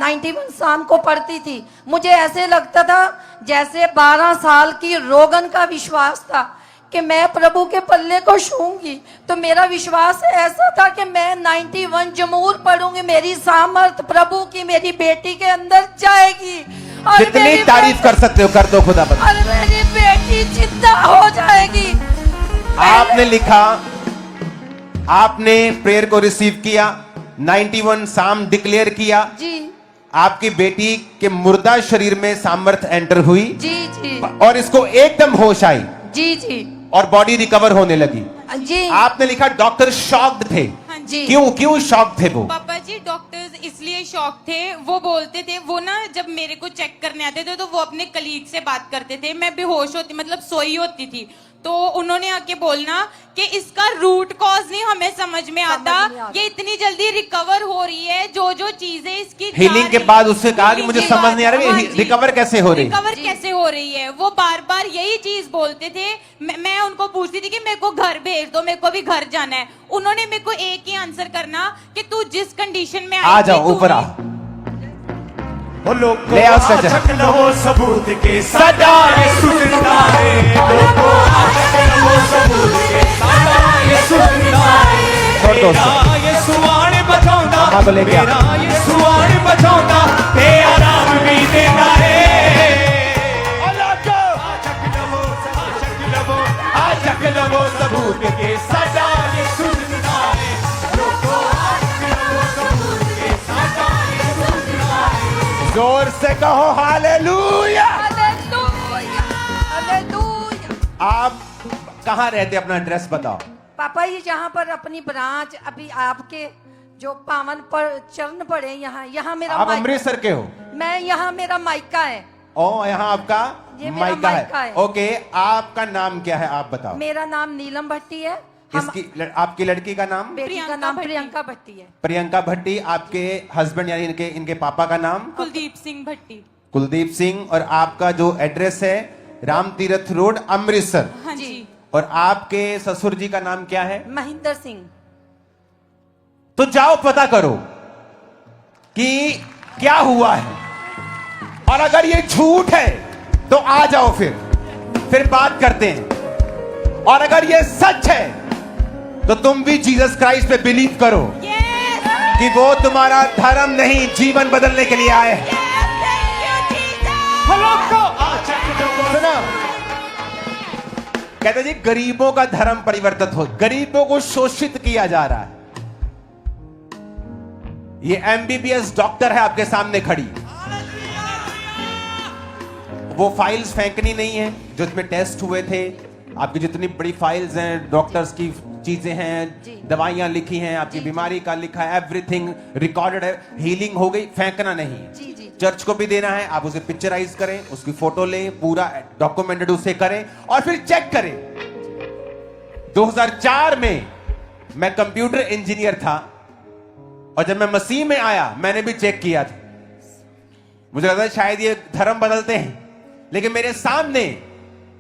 Speaker 7: 91 शाम को पढ़ती थी, मुझे ऐसे लगता था जैसे 12 साल की रोगन का विश्वास था कि मैं प्रभु के पल्ले को छूंगी, तो मेरा विश्वास ऐसा था कि मैं 91 जमूर पढ़ूंगी, मेरी सामर्थ प्रभु की मेरी बेटी के अंदर जाएगी और
Speaker 1: जितनी
Speaker 7: मेरी
Speaker 1: तारीफ कर सकते हो कर दो खुदा बता।
Speaker 7: और मेरी बेटी जिंदा हो जाएगी।
Speaker 1: आपने लिखा, आपने प्रेयर को रिसीव किया, 91 साम डिक्लेयर किया,
Speaker 7: जी
Speaker 1: आपकी बेटी के मुर्दा शरीर में सामर्थ एंटर हुई
Speaker 7: जी जी
Speaker 1: और इसको एकदम होश आई
Speaker 7: जी जी
Speaker 1: और बॉडी रिकवर होने लगी।
Speaker 7: जी
Speaker 1: आपने लिखा डॉक्टर शॉक्ड थे।
Speaker 6: हाँ जी।
Speaker 1: क्यों शॉक्ड थे वो?
Speaker 6: पापा जी डॉक्टर्स इसलिए शॉक थे, वो बोलते थे, वो ना जब मेरे को चेक करने आते थे तो वो अपने कलीग से बात करते थे, मैं बेहोश होती मतलब सोई होती थी, तो उन्होंने आके बोलना कि इसका रूट कॉज नहीं हमें समझ में आता, ये इतनी जल्दी रिकवर हो रही है, जो जो चीजें इसकी
Speaker 1: हीलिंग के बाद उससे कहा कि मुझे समझ नहीं आ रहा है रिकवर कैसे हो रही है।
Speaker 6: रिकवर कैसे हो रही है, वो बार बार यही चीज बोलते थे। मैं उनको पूछती थी कि मेरे को घर भेज दो, मेरे को भी घर जाना है। उन्होंने मेरे को एक ही आंसर करना कि तू जिस कंडीशन में
Speaker 1: आ जाओ ऊपर आ, ले आओ स्ट्रेचर।
Speaker 5: सबूत के सदा यीशु जिंदा है, लोगों सबूत के सदा यीशु जिंदा है।
Speaker 1: छोड़ दो उसको।
Speaker 5: मेरा यीशु आने बचाऊंगा,
Speaker 1: अम्मा को लेके आ।
Speaker 5: मेरा यीशु आने बचाऊंगा, ते आराम भी देता है। आचक लवो सबूत के सदा यीशु जिंदा है, लोगों आचक लवो सबूत के सदा यीशु जिंदा है।
Speaker 1: जोर से कहो हालेलुया।
Speaker 7: Hallelujah hallelujah.
Speaker 1: आप कहाँ रहते, अपना एड्रेस बताओ।
Speaker 7: पापा ये जहाँ पर अपनी ब्रांच अभी आपके जो पावन पर चरण पड़े, यहाँ मेरा
Speaker 1: आप
Speaker 7: मायका-
Speaker 1: अमृतसर के हो?
Speaker 7: मैं यहाँ मेरा मायका है।
Speaker 1: ओ यहाँ आपका
Speaker 7: ये मेरा
Speaker 1: मायका
Speaker 7: मायका है।
Speaker 1: ओके, आपका नाम क्या है आप बताओ।
Speaker 7: मेरा नाम नीलम भट्टी है। हम
Speaker 1: आपकी लड़की का नाम?
Speaker 7: बेटी का
Speaker 6: प्रियंका
Speaker 7: नाम
Speaker 6: भट्टी।
Speaker 7: प्रियंका भट्टी है।
Speaker 1: प्रियंका भट्टी। आपके हस्बैंड यानी इनके पापा का नाम?
Speaker 6: कुलदीप सिंह भट्टी।
Speaker 1: कुलदीप सिंह। और आपका जो एड्रेस है राम तीरथ रोड अमृतसर।
Speaker 6: हाँ जी।
Speaker 1: और आपके ससुर जी का नाम क्या है?
Speaker 7: महेंद्र सिंह।
Speaker 1: तो जाओ पता करो कि क्या हुआ है, और अगर ये झूठ है तो आ जाओ, फिर बात करते हैं। और अगर ये सच है तो तुम भी जीसस क्राइस्ट पे बिलीव करो कि वो तुम्हारा धर्म नहीं जीवन बदलने के लिए आए हैं। सुना, कहते जी गरीबों का धर्म परिवर्तित हो, गरीबों को शोषित किया जा रहा है। ये एमबीबीएस डॉक्टर है आपके सामने खड़ी, वो फाइल्स फेंकनी नहीं है जो इसमें टेस्ट हुए थे। आपकी जितनी बड़ी फाइल्स हैं, डॉक्टर्स की चीजें हैं, दवाइयां लिखी हैं, आपकी बीमारी का लिखा है, एवरीथिंग रिकॉर्डेड है। हीलिंग हो गई, फेंकना नहीं है। चर्च को भी देना है, आप उसे पिक्चराइज करें, उसकी फोटो लें, पूरा डॉक्यूमेंटेड उसे करें और फिर चेक करें। 2004 में मैं कंप्यूटर इंजीनियर था और जब मैं मसीह में आया मैंने भी चेक किया था। मुझे लगता है शायद ये धर्म बदलते हैं, लेकिन मेरे सामने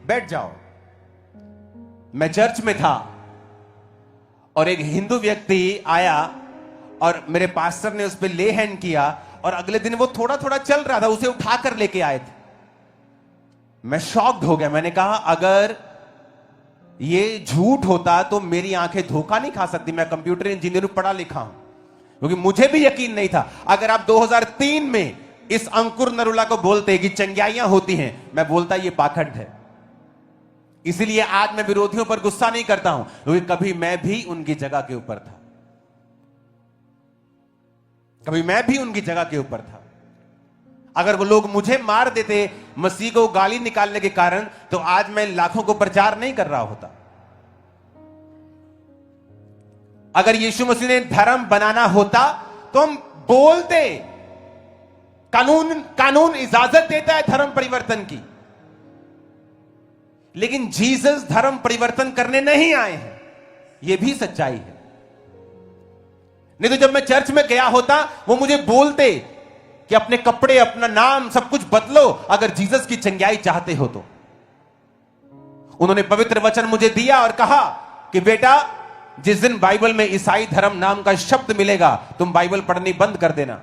Speaker 1: बैठ जाओ, मैं चर्च में था और एक हिंदू व्यक्ति आया और मेरे पास्टर ने उस पर ले हैंड किया और अगले दिन वो थोड़ा थोड़ा चल रहा था, उसे उठाकर लेके आए थे। मैं शॉक्ड हो गया। मैंने कहा अगर ये झूठ होता तो मेरी आंखें धोखा नहीं खा सकती। मैं कंप्यूटर इंजीनियर पढ़ा लिखा हूं, क्योंकि मुझे भी यकीन नहीं था। अगर आप 2003 में इस अंकुर नरुला को बोलते कि चंग्याइयां होती हैं, मैं बोलता ये पाखंड है। इसलिए आज मैं विरोधियों पर गुस्सा नहीं करता हूं, क्योंकि कभी मैं भी उनकी जगह के ऊपर था, कभी मैं भी उनकी जगह के ऊपर था। अगर वो लोग मुझे मार देते मसीह को गाली निकालने के कारण, तो आज मैं लाखों को प्रचार नहीं कर रहा होता। अगर यीशु मसीह ने धर्म बनाना होता तो हम बोलते। कानून इजाजत देता है धर्म परिवर्तन की, लेकिन जीसस धर्म परिवर्तन करने नहीं आए हैं, यह भी सच्चाई है। नहीं तो जब मैं चर्च में गया होता वो मुझे बोलते कि अपने कपड़े, अपना नाम, सब कुछ बदलो अगर जीसस की चंगाई चाहते हो तो। उन्होंने पवित्र वचन मुझे दिया और कहा कि बेटा, जिस दिन बाइबल में ईसाई धर्म नाम का शब्द मिलेगा तुम बाइबल पढ़नी बंद कर देना।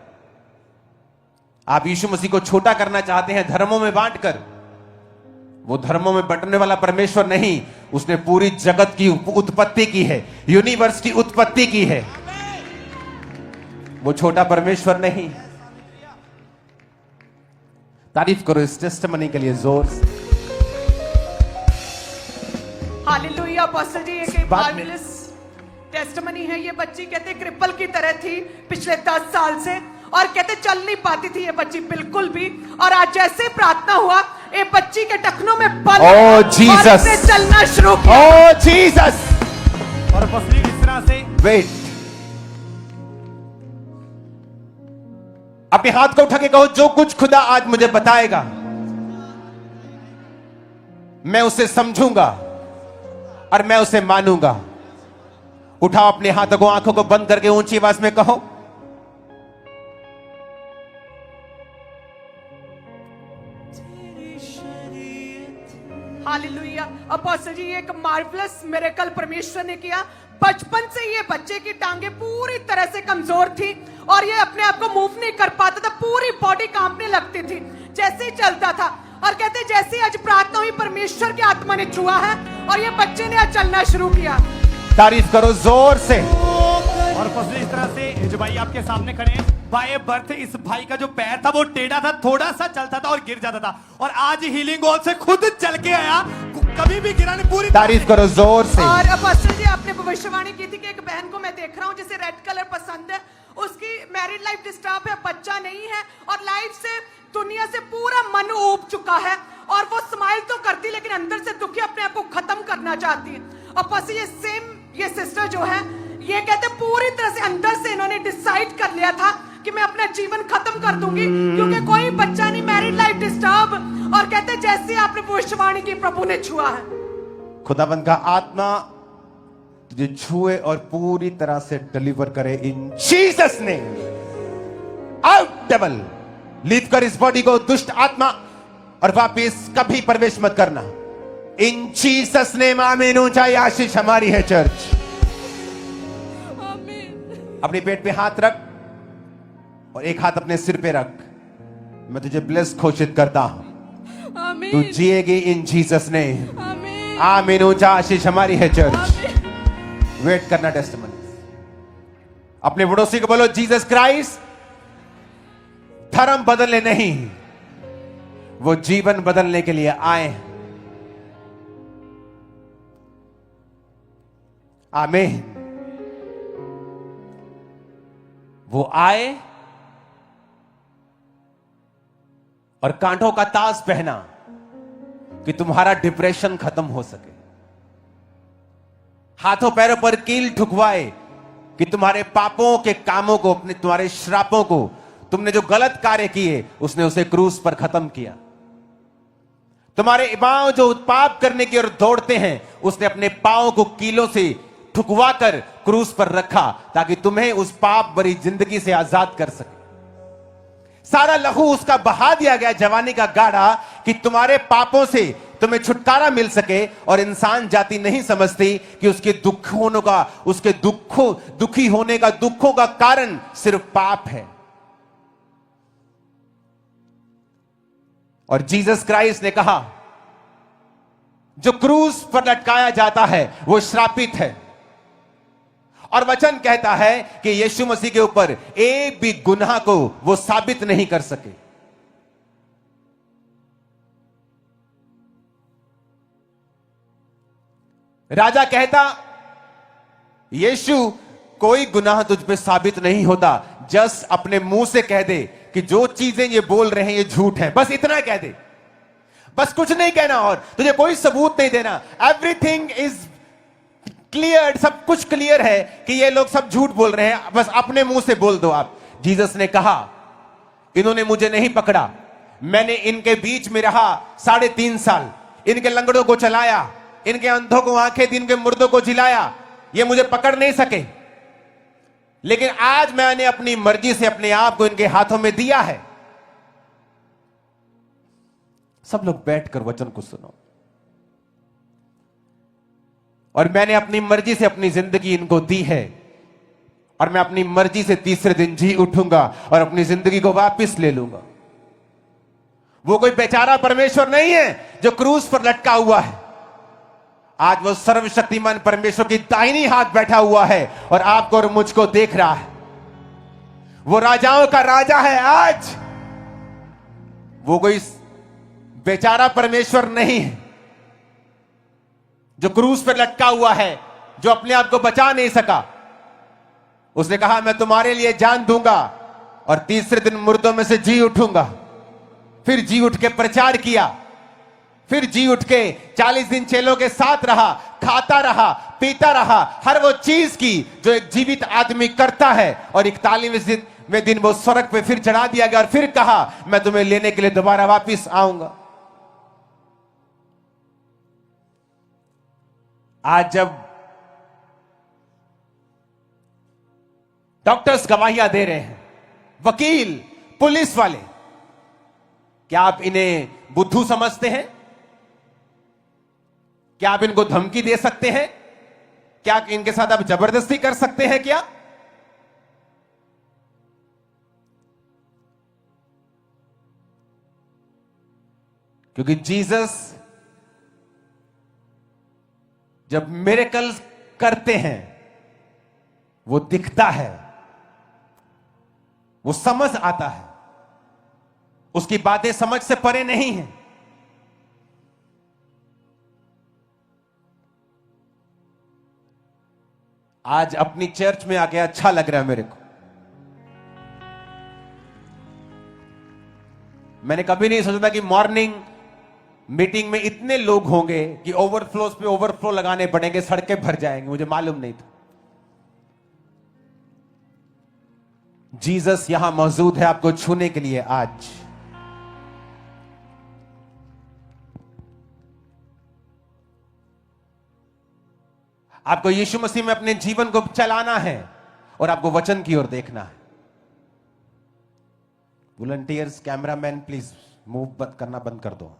Speaker 1: आप यीशु मसीह को छोटा करना चाहते हैं धर्मों में बांटकर, वो धर्मों में बंटने वाला परमेश्वर नहीं, उसने पूरी जगत की उत्पत्ति की है, यूनिवर्स की उत्पत्ति की है। वो छोटा परमेश्वर नहीं। तारीफ करो इस टेस्टिमनी के लिए जोर से।
Speaker 2: हालेलुया। अपोस्टल जी एक मार्वेलस टेस्टिमनी है। ये बच्ची कहते क्रिपल की तरह थी पिछले 10 साल से, और कहते चल नहीं पाती थी ये बच्ची बिल्कुल भी, और आज जैसे प्रार्थना हुआ ये बच्ची के टखनों में बल
Speaker 1: Oh, Jesus.
Speaker 2: और इसने चलना शुरू किया।
Speaker 1: ओ जीसस।
Speaker 5: और पसली इस तरह से
Speaker 1: वेट, अपने हाथ को उठा के कहो, जो कुछ खुदा आज मुझे बताएगा मैं उसे समझूंगा और मैं उसे मानूंगा। उठाओ अपने हाथों को, आंखों को बंद करके ऊंची आवाज में कहो,
Speaker 2: हालेलुया। अपोस्टल जी एक मार्वलस मिरेकल परमेश्वर ने किया। बचपन से ये बच्चे की टांगे पूरी तरह से कमजोर थी और ये अपने आप को मूव नहीं कर पाता था, पूरी बॉडी कांपने लगती थी जैसे ही चलता था। और कहते जैसे आज प्रार्थना हुई परमेश्वर की आत्मा ने छुआ है और ये बच्चे ने आज चलना शुरू किया।
Speaker 1: तारीफ करो जोर से।
Speaker 5: और पसली इस तरह से ये जो भाई आपके सामने खड़े हैं, बाय बर्थ इस भाई का जो पैर था वो टेढ़ा था, थोड़ा सा चलता था और गिर जाता था, और आज हीलिंग हॉल से खुद चल के आया, कभी भी गिरा नहीं, पूरी
Speaker 1: तारीफ करो जोर से।
Speaker 2: और अपोस्टल जी आपने भविष्यवाणी की थी कि एक बहन को मैं देख रहा हूँ जिसे रेड कलर पसंद है, उसकी मैरिड लाइफ डिस्टर्ब है, बच्चा नहीं है और लाइफ से दुनिया से पूरा मन ऊब चुका है, और वो स्माइल तो करती लेकिन अंदर से दुखी, अपने आप को खत्म करना चाहती है। अपोस्टल ये सेम ये सिस्टर जो है ये कहते पूरी तरह से अंदर से इन्होंने डिसाइड कर लिया था कि मैं अपना जीवन खत्म कर दूंगी क्योंकि कोई बच्चा नहीं, मैरिड लाइफ डिस्टर्ब, और कहते जैसे आपने भविष्यवाणी की प्रभु ने छुआ है।
Speaker 1: खुदाबंद का आत्मा तुझे छुए और पूरी तरह से डिलीवर करे इन जीसस ने। आउट डेविल, लीव कर इस बॉडी को दुष्ट आत्मा और वापिस कभी प्रवेश मत करना इन जीसस ने। आमीन। ऊंचाई आशीष हमारी है चर्च। अपने पेट पे हाथ रख और एक हाथ अपने सिर पे रख। मैं तुझे ब्लेस घोषित करता हूं, तू जिएगी इन जीसस ने। आमीन। ऊंचा आशीष हमारी है चर्च। वेट करना टेस्टिमनी। अपने पड़ोसी को बोलो, जीसस क्राइस्ट धर्म बदलने नहीं, वो जीवन बदलने के लिए आए। आमीन। वो आए और कांटों का ताज पहना कि तुम्हारा डिप्रेशन खत्म हो सके, हाथों पैरों पर कील ठुकवाए कि तुम्हारे पापों के कामों को, अपने तुम्हारे श्रापों को, तुमने जो गलत कार्य किए उसने उसे क्रूस पर खत्म किया। तुम्हारे पांव जो पाप करने की ओर दौड़ते हैं उसने अपने पांव को कीलों से ठुकवाकर क्रूस पर रखा ताकि तुम्हें उस पाप भरी जिंदगी से आजाद कर सके। सारा लहू उसका बहा दिया गया, जवानी का गाढ़ा, कि तुम्हारे पापों से तुम्हें छुटकारा मिल सके। और इंसान जाति नहीं समझती कि उसके दुख होने का, उसके दुखी होने का, दुखों का कारण सिर्फ पाप है। और जीसस क्राइस्ट ने कहा जो क्रूस पर लटकाया जाता है वो श्रापित है। और वचन कहता है कि यीशु मसीह के ऊपर एक भी गुनाह को वो साबित नहीं कर सके। राजा कहता, यीशु कोई गुनाह तुझ पे साबित नहीं होता, जस्ट अपने मुंह से कह दे कि जो चीजें ये बोल रहे हैं ये झूठ है, बस इतना कह दे, बस कुछ नहीं कहना और तुझे कोई सबूत नहीं देना। एवरीथिंग इज क्लियर, सब कुछ क्लियर है कि ये लोग सब झूठ बोल रहे हैं, बस अपने मुंह से बोल दो आप। जीसस ने कहा, इन्होंने मुझे नहीं पकड़ा, मैंने इनके बीच में रहा 3.5 साल, इनके लंगड़ों को चलाया, इनके अंधों को आंखें दी, इनके मुर्दों को जिलाया, ये मुझे पकड़ नहीं सके, लेकिन आज मैंने अपनी मर्जी से अपने आप को इनके हाथों में दिया है। सब लोग बैठकर वचन को सुनो। और मैंने अपनी मर्जी से अपनी जिंदगी इनको दी है और मैं अपनी मर्जी से तीसरे दिन जी उठूंगा और अपनी जिंदगी को वापस ले लूंगा। वो कोई बेचारा परमेश्वर नहीं है जो क्रूस पर लटका हुआ है। आज वो सर्वशक्तिमान परमेश्वर की दाहिनी हाथ बैठा हुआ है और आपको और मुझको देख रहा है। वो राजाओं का राजा है आज। वो कोई बेचारा परमेश्वर नहीं है जो क्रूस पर लटका हुआ है, जो अपने आप को बचा नहीं सका। उसने कहा मैं तुम्हारे लिए जान दूंगा और तीसरे दिन मुर्दों में से जी उठूंगा। फिर जी उठ के प्रचार किया, फिर जी उठ के 40 दिन चेलों के साथ रहा, खाता रहा, पीता रहा, हर वो चीज की जो एक जीवित आदमी करता है। और 41वें दिन वो स्वर्ग पे फिर चढ़ा दिया गया और फिर कहा मैं तुम्हें लेने के लिए दोबारा वापिस आऊंगा। आज जब डॉक्टर्स गवाहियां दे रहे हैं, वकील, पुलिस वाले, क्या आप इन्हें बुद्धू समझते हैं? क्या आप इनको धमकी दे सकते हैं? क्या इनके साथ आप जबरदस्ती कर सकते हैं क्या? क्योंकि जीसस जब मिरेकल्स करते हैं वो दिखता है, वो समझ आता है, उसकी बातें समझ से परे नहीं है। आज अपनी चर्च में आके अच्छा लग रहा है मेरे को। मैंने कभी नहीं सोचा था कि मॉर्निंग मीटिंग में इतने लोग होंगे कि ओवरफ्लो पे ओवरफ्लो लगाने पड़ेंगे, सड़कें भर जाएंगे, मुझे मालूम नहीं था। जीसस यहां मौजूद है आपको छूने के लिए। आज आपको यीशु मसीह में अपने जीवन को चलाना है और आपको वचन की ओर देखना है। वॉलंटियर्स, कैमरामैन, प्लीज मूव करना बंद कर दो।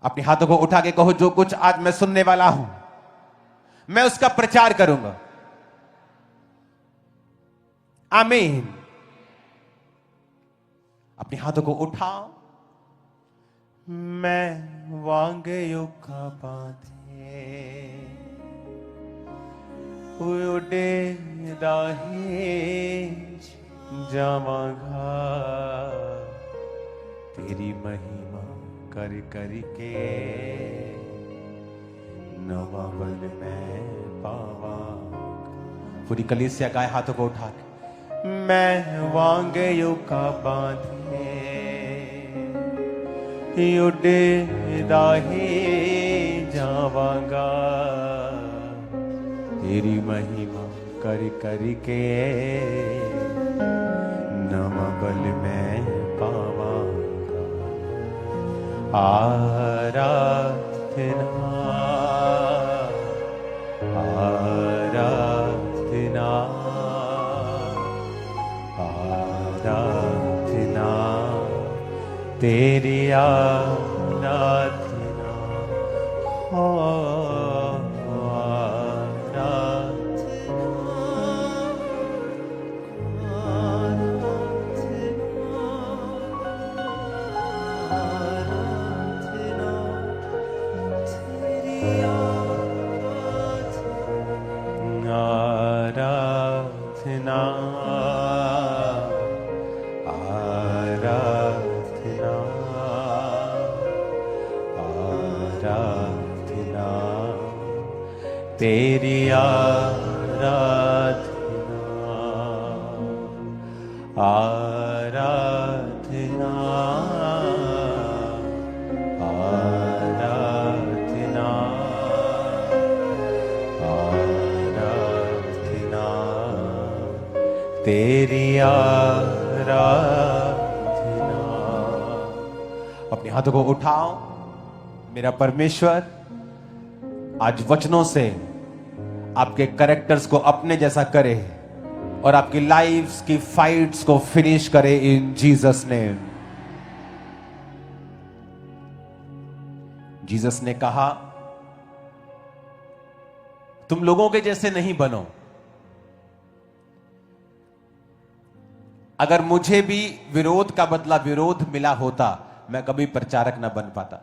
Speaker 1: अपने हाथों को उठा के कहो जो कुछ आज मैं सुनने वाला हूं मैं उसका प्रचार करूंगा। आमीन। अपने हाथों को उठाओ। मैं वांगे का बाधे उड़े दाहे जावांगा तेरी महिमा कर करके नवा बल में पावा। पूरी कलीसिया गाए हाथों को उठा के। मैं वांगे का बांधे उड़े दाहे जावांगा तेरी महिमा कर करके नवा बल में पावांगा। आराधना आराधना आराधना तेरी आराधना हो आराधना आराधना आराधना तेरी आराधना आराधना आराधना आराधना तेरी आराधना। अपने हाथों को उठाओ। मेरा परमेश्वर आज वचनों से आपके कैरेक्टर्स को अपने जैसा करे और आपकी लाइफ्स की फाइट्स को फिनिश करे इन जीसस नेम। जीसस ने कहा तुम लोगों के जैसे नहीं बनो, अगर मुझे भी विरोध का बदला विरोध मिला होता, मैं कभी प्रचारक ना बन पाता।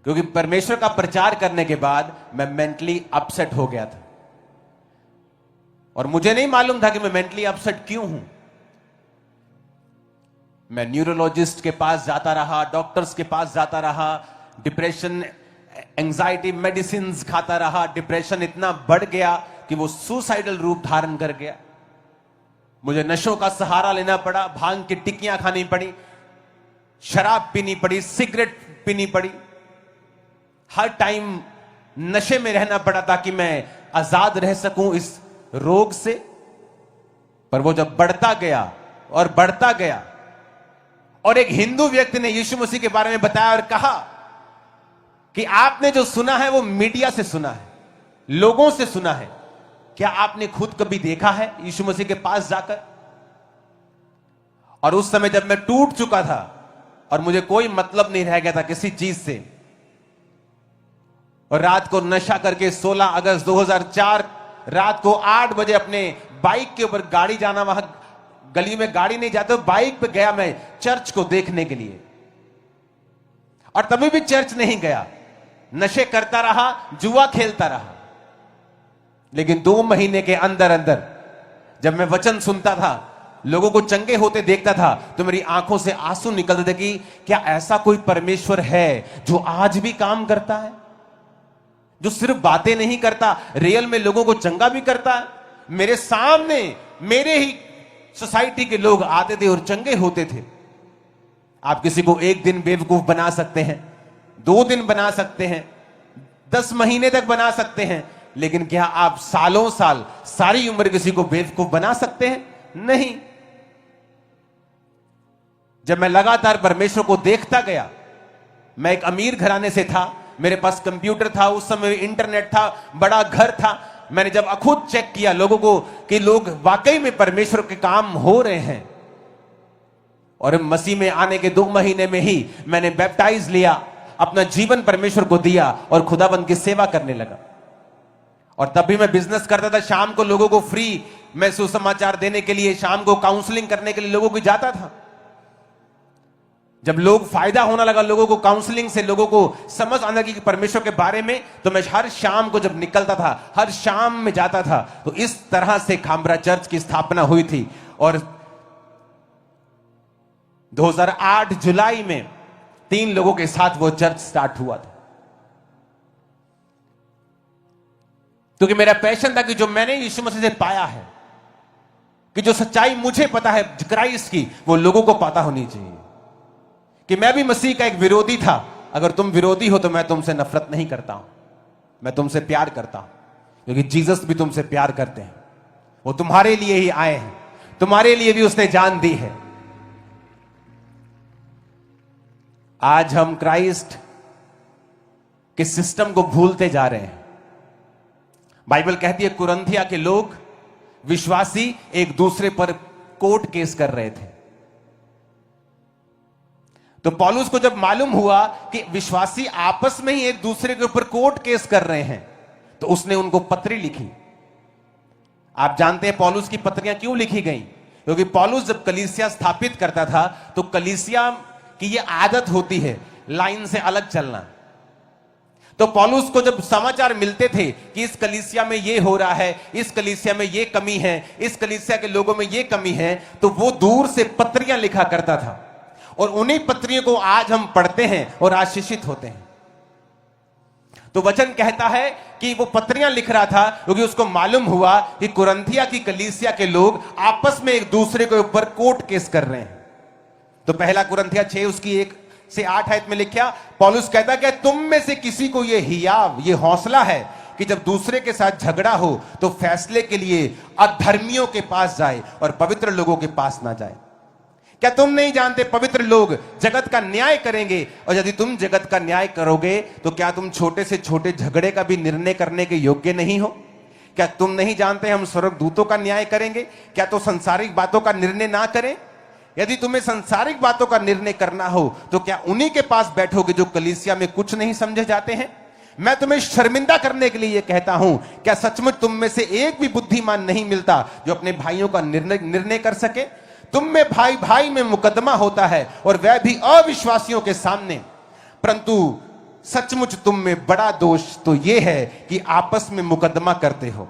Speaker 1: क्योंकि परमेश्वर का प्रचार करने के बाद मैं मेंटली अपसेट हो गया था, और मुझे नहीं मालूम था कि मैं मेंटली अपसेट क्यों हूं। मैं न्यूरोलॉजिस्ट के पास जाता रहा, डॉक्टर्स के पास जाता रहा, डिप्रेशन एंजाइटी मेडिसिन खाता रहा। डिप्रेशन इतना बढ़ गया कि वो सुसाइडल रूप धारण कर गया। मुझे नशों का सहारा लेना पड़ा, भांग की टिक्कियां खानी पड़ी, शराब पीनी पड़ी, सिगरेट पीनी पड़ी, हर टाइम नशे में रहना पड़ा ताकि मैं आजाद रह सकूं इस रोग से। पर वो जब बढ़ता गया और बढ़ता गया, और एक हिंदू व्यक्ति ने यीशु मसीह के बारे में बताया और कहा कि आपने जो सुना है वो मीडिया से सुना है, लोगों से सुना है, क्या आपने खुद कभी देखा है यीशु मसीह के पास जाकर? और उस समय जब मैं टूट चुका था और मुझे कोई मतलब नहीं रह गया था किसी चीज से, और रात को नशा करके 16 अगस्त 2004 रात को 8 बजे अपने बाइक के ऊपर गाड़ी जाना, वहां गली में गाड़ी नहीं जाते, बाइक पे गया मैं चर्च को देखने के लिए, और तभी भी चर्च नहीं गया, नशे करता रहा, जुआ खेलता रहा। लेकिन 2 महीने के अंदर अंदर जब मैं वचन सुनता था, लोगों को चंगे होते देखता था, तो मेरी आंखों से आंसू निकलते थे कि क्या ऐसा कोई परमेश्वर है जो आज भी काम करता है, जो सिर्फ बातें नहीं करता, रियल में लोगों को चंगा भी करता है। मेरे सामने मेरे ही सोसाइटी के लोग आते थे और चंगे होते थे। आप किसी को एक दिन बेवकूफ बना सकते हैं, 2 दिन बना सकते हैं, 10 महीने तक बना सकते हैं, लेकिन क्या आप सालों साल सारी उम्र किसी को बेवकूफ बना सकते हैं? नहीं। जब मैं लगातार परमेश्वर को देखता गया, मैं एक अमीर घराने से था, मेरे पास कंप्यूटर था, उस समय इंटरनेट था, बड़ा घर था। मैंने जब खुद चेक किया लोगों को कि लोग वाकई में परमेश्वर के काम हो रहे हैं, और मसीह में आने के 2 महीने में ही मैंने बैप्टाइज लिया, अपना जीवन परमेश्वर को दिया और खुदाबंद की सेवा करने लगा। और तब भी मैं बिजनेस करता था, शाम को लोगों को फ्री मैं सुसमाचार देने के लिए, शाम को काउंसलिंग करने के लिए लोगों को जाता था। जब लोग फायदा होना लगा, लोगों को काउंसलिंग से लोगों को समझ आने लगी कि परमेश्वर के बारे में, तो मैं हर शाम को जब निकलता था, हर शाम में जाता था। तो इस तरह से खामरा चर्च की स्थापना हुई थी। और 2008 जुलाई में 3 लोगों के साथ वो चर्च स्टार्ट हुआ था, क्योंकि मेरा पैशन था कि जो मैंने यीशु मसीह से पाया है, कि जो सच्चाई मुझे पता है क्राइस्ट की, वो लोगों को पता होनी चाहिए। कि मैं भी मसीह का एक विरोधी था। अगर तुम विरोधी हो तो मैं तुमसे नफरत नहीं करता हूं, मैं तुमसे प्यार करता हूं, क्योंकि जीसस भी तुमसे प्यार करते हैं। वो तुम्हारे लिए ही आए हैं, तुम्हारे लिए भी उसने जान दी है। आज हम क्राइस्ट के सिस्टम को भूलते जा रहे हैं। बाइबल कहती है कुरिन्थिया के लोग विश्वासी एक दूसरे पर कोर्ट केस कर रहे थे। तो पौलुस को जब मालूम हुआ कि विश्वासी आपस में ही एक दूसरे के ऊपर कोर्ट केस कर रहे हैं, तो उसने उनको पत्री लिखी। आप जानते हैं पौलुस की पत्रियां क्यों लिखी गई? क्योंकि पौलुस जब कलीसिया स्थापित करता था, तो कलीसिया की यह आदत होती है लाइन से अलग चलना। तो पौलुस को जब समाचार मिलते थे कि इस कलीसिया में ये हो रहा है, इस कलीसिया में ये कमी है, इस कलीसिया के लोगों में ये कमी है, तो वो दूर से पत्रियां लिखा करता था। और उन्हीं पत्रियों को आज हम पढ़ते हैं और आशीषित होते हैं। तो वचन कहता है कि वो पत्रियां लिख रहा था क्योंकि उसको मालूम हुआ कि कुरिन्थिया की कलीसिया के लोग आपस में एक दूसरे के ऊपर कोर्ट केस कर रहे हैं। तो पहला कुरिन्थिया 6 उसकी 1 से 8 आयत में लिखा, पौलुस कहता है कि तुम में से किसी को ये हियाव, ये हौसला है कि जब दूसरे के साथ झगड़ा हो तो फैसले के लिए अधर्मियों के पास जाए और पवित्र लोगों के पास ना जाए। क्या तुम नहीं जानते पवित्र लोग जगत का न्याय करेंगे, और यदि तुम जगत का न्याय करोगे तो क्या तुम छोटे से छोटे झगड़े का भी निर्णय करने के योग्य नहीं हो? क्या तुम नहीं जानते हम स्वर्गदूतों का न्याय करेंगे? क्या तो संसारिक बातों का निर्णय ना करें? यदि तुम्हें संसारिक बातों का निर्णय करना हो तो क्या उन्हीं के पास बैठोगे जो कलीसिया में कुछ नहीं समझे जाते हैं? मैं तुम्हें शर्मिंदा करने के लिए यह कहता हूं, क्या सचमुच तुम में से एक भी बुद्धिमान नहीं मिलता जो अपने भाइयों का निर्णय कर सके? तुम में भाई भाई में मुकदमा होता है और वह भी अविश्वासियों के सामने, परंतु सचमुच तुम में बड़ा दोष तो यह है कि आपस में मुकदमा करते हो।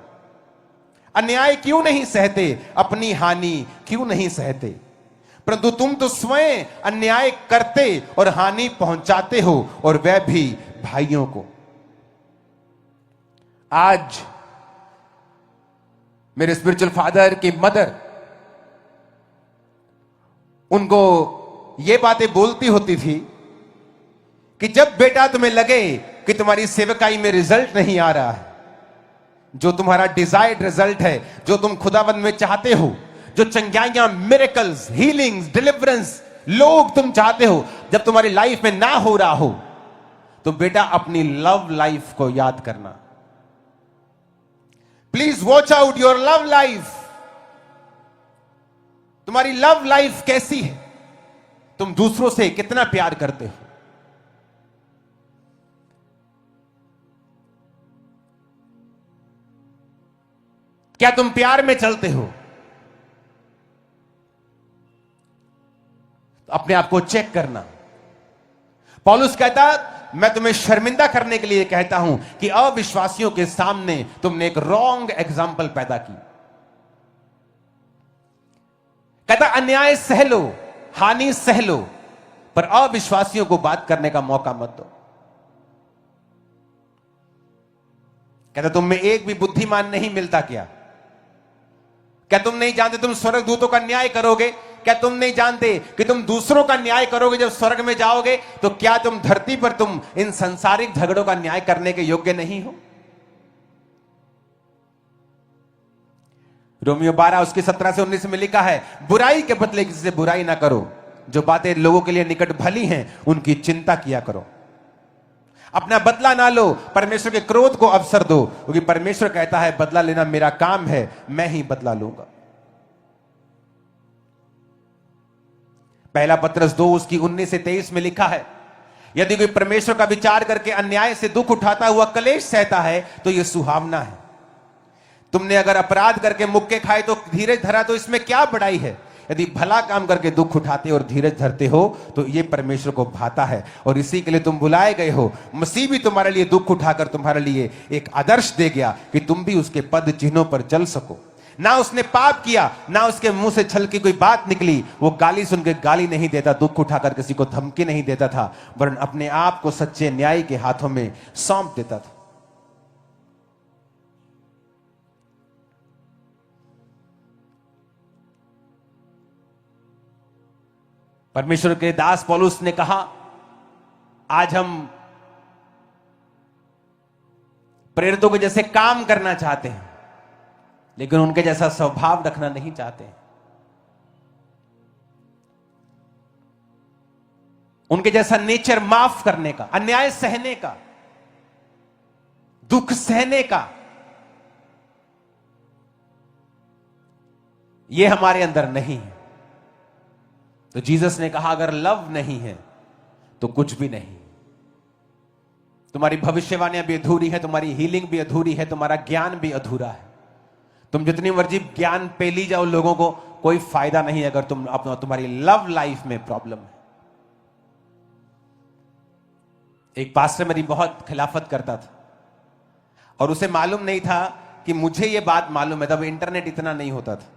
Speaker 1: अन्याय क्यों नहीं सहते, अपनी हानि क्यों नहीं सहते? परंतु तुम तो स्वयं अन्याय करते और हानि पहुंचाते हो, और वह भी भाइयों को। आज मेरे स्पिरिचुअल फादर की मदर उनको ये बातें बोलती होती थी कि जब बेटा तुम्हें लगे कि तुम्हारी सेवकाई में रिजल्ट नहीं आ रहा है, जो तुम्हारा डिजायर्ड रिजल्ट है, जो तुम खुदाबंद में चाहते हो, जो चंगाइयां, मिरेकल्स, हीलिंग्स, डिलीवरेंस, लोग तुम चाहते हो, जब तुम्हारी लाइफ में ना हो रहा हो, तो बेटा अपनी लव लाइफ को याद करना। Please watch out your love life. तुम्हारी लव लाइफ कैसी है? तुम दूसरों से कितना प्यार करते हो? क्या तुम प्यार में चलते हो? अपने आप को चेक करना। पौलुस कहता, मैं तुम्हें शर्मिंदा करने के लिए कहता हूं कि अविश्वासियों के सामने तुमने एक रॉन्ग एग्जाम्पल पैदा की। कहता, अन्याय सह लो, हानि सह लो, पर अविश्वासियों को बात करने का मौका मत दो। कहता, तुम में एक भी बुद्धिमान नहीं मिलता क्या? क्या तुम नहीं जानते तुम स्वर्गदूतों का न्याय करोगे? क्या तुम नहीं जानते कि तुम दूसरों का न्याय करोगे जब स्वर्ग में जाओगे? तो क्या तुम धरती पर तुम इन संसारिक झगड़ों का न्याय करने के योग्य नहीं हो? रोमियो 12 उसकी 17 से 19 में लिखा है, बुराई के बदले किसी से बुराई ना करो, जो बातें लोगों के लिए निकट भली हैं उनकी चिंता किया करो। अपना बदला ना लो, परमेश्वर के क्रोध को अवसर दो, क्योंकि परमेश्वर कहता है बदला लेना मेरा काम है, मैं ही बदला लूंगा। पहला पत्रस 2 उसकी 19 से 23 में लिखा है, यदि कोई परमेश्वर का विचार करके अन्याय से दुख उठाता हुआ कलेश सहता है तो यह सुहावना है। तुमने अगर अपराध करके मुक्के खाए तो धीरज धरा, तो इसमें क्या बड़ाई है? यदि भला काम करके दुख उठाते और धीरज धरते हो तो यह परमेश्वर को भाता है, और इसी के लिए तुम बुलाए गए हो। मसीह भी तुम्हारे लिए दुख उठाकर तुम्हारे लिए एक आदर्श दे गया कि तुम भी उसके पद चिन्हों पर चल सको। ना उसने पाप किया, ना उसके मुंह से छल की कोई बात निकली। वो गाली सुन के गाली नहीं देता, दुख उठाकर किसी को धमकी नहीं देता था, वरन अपने आप को सच्चे न्याय के हाथों में सौंप देता था। परमेश्वर के दास पौलुस ने कहा, आज हम प्रेरितों के जैसे काम करना चाहते हैं, लेकिन उनके जैसा स्वभाव रखना नहीं चाहते। उनके जैसा नेचर माफ करने का, अन्याय सहने का, दुख सहने का, यह हमारे अंदर नहीं है। तो जीसस ने कहा, अगर लव नहीं है तो कुछ भी नहीं। तुम्हारी भविष्यवाणियां भी अधूरी है, तुम्हारी हीलिंग भी अधूरी है, तुम्हारा ज्ञान भी अधूरा है। तुम जितनी मर्जी ज्ञान पे ली जाओ लोगों को, कोई फायदा नहीं अगर तुम्हारी लव लाइफ में प्रॉब्लम है। एक पास्टर मेरी बहुत खिलाफत करता था और उसे मालूम नहीं था कि मुझे यह बात मालूम है। तब इंटरनेट इतना नहीं होता था।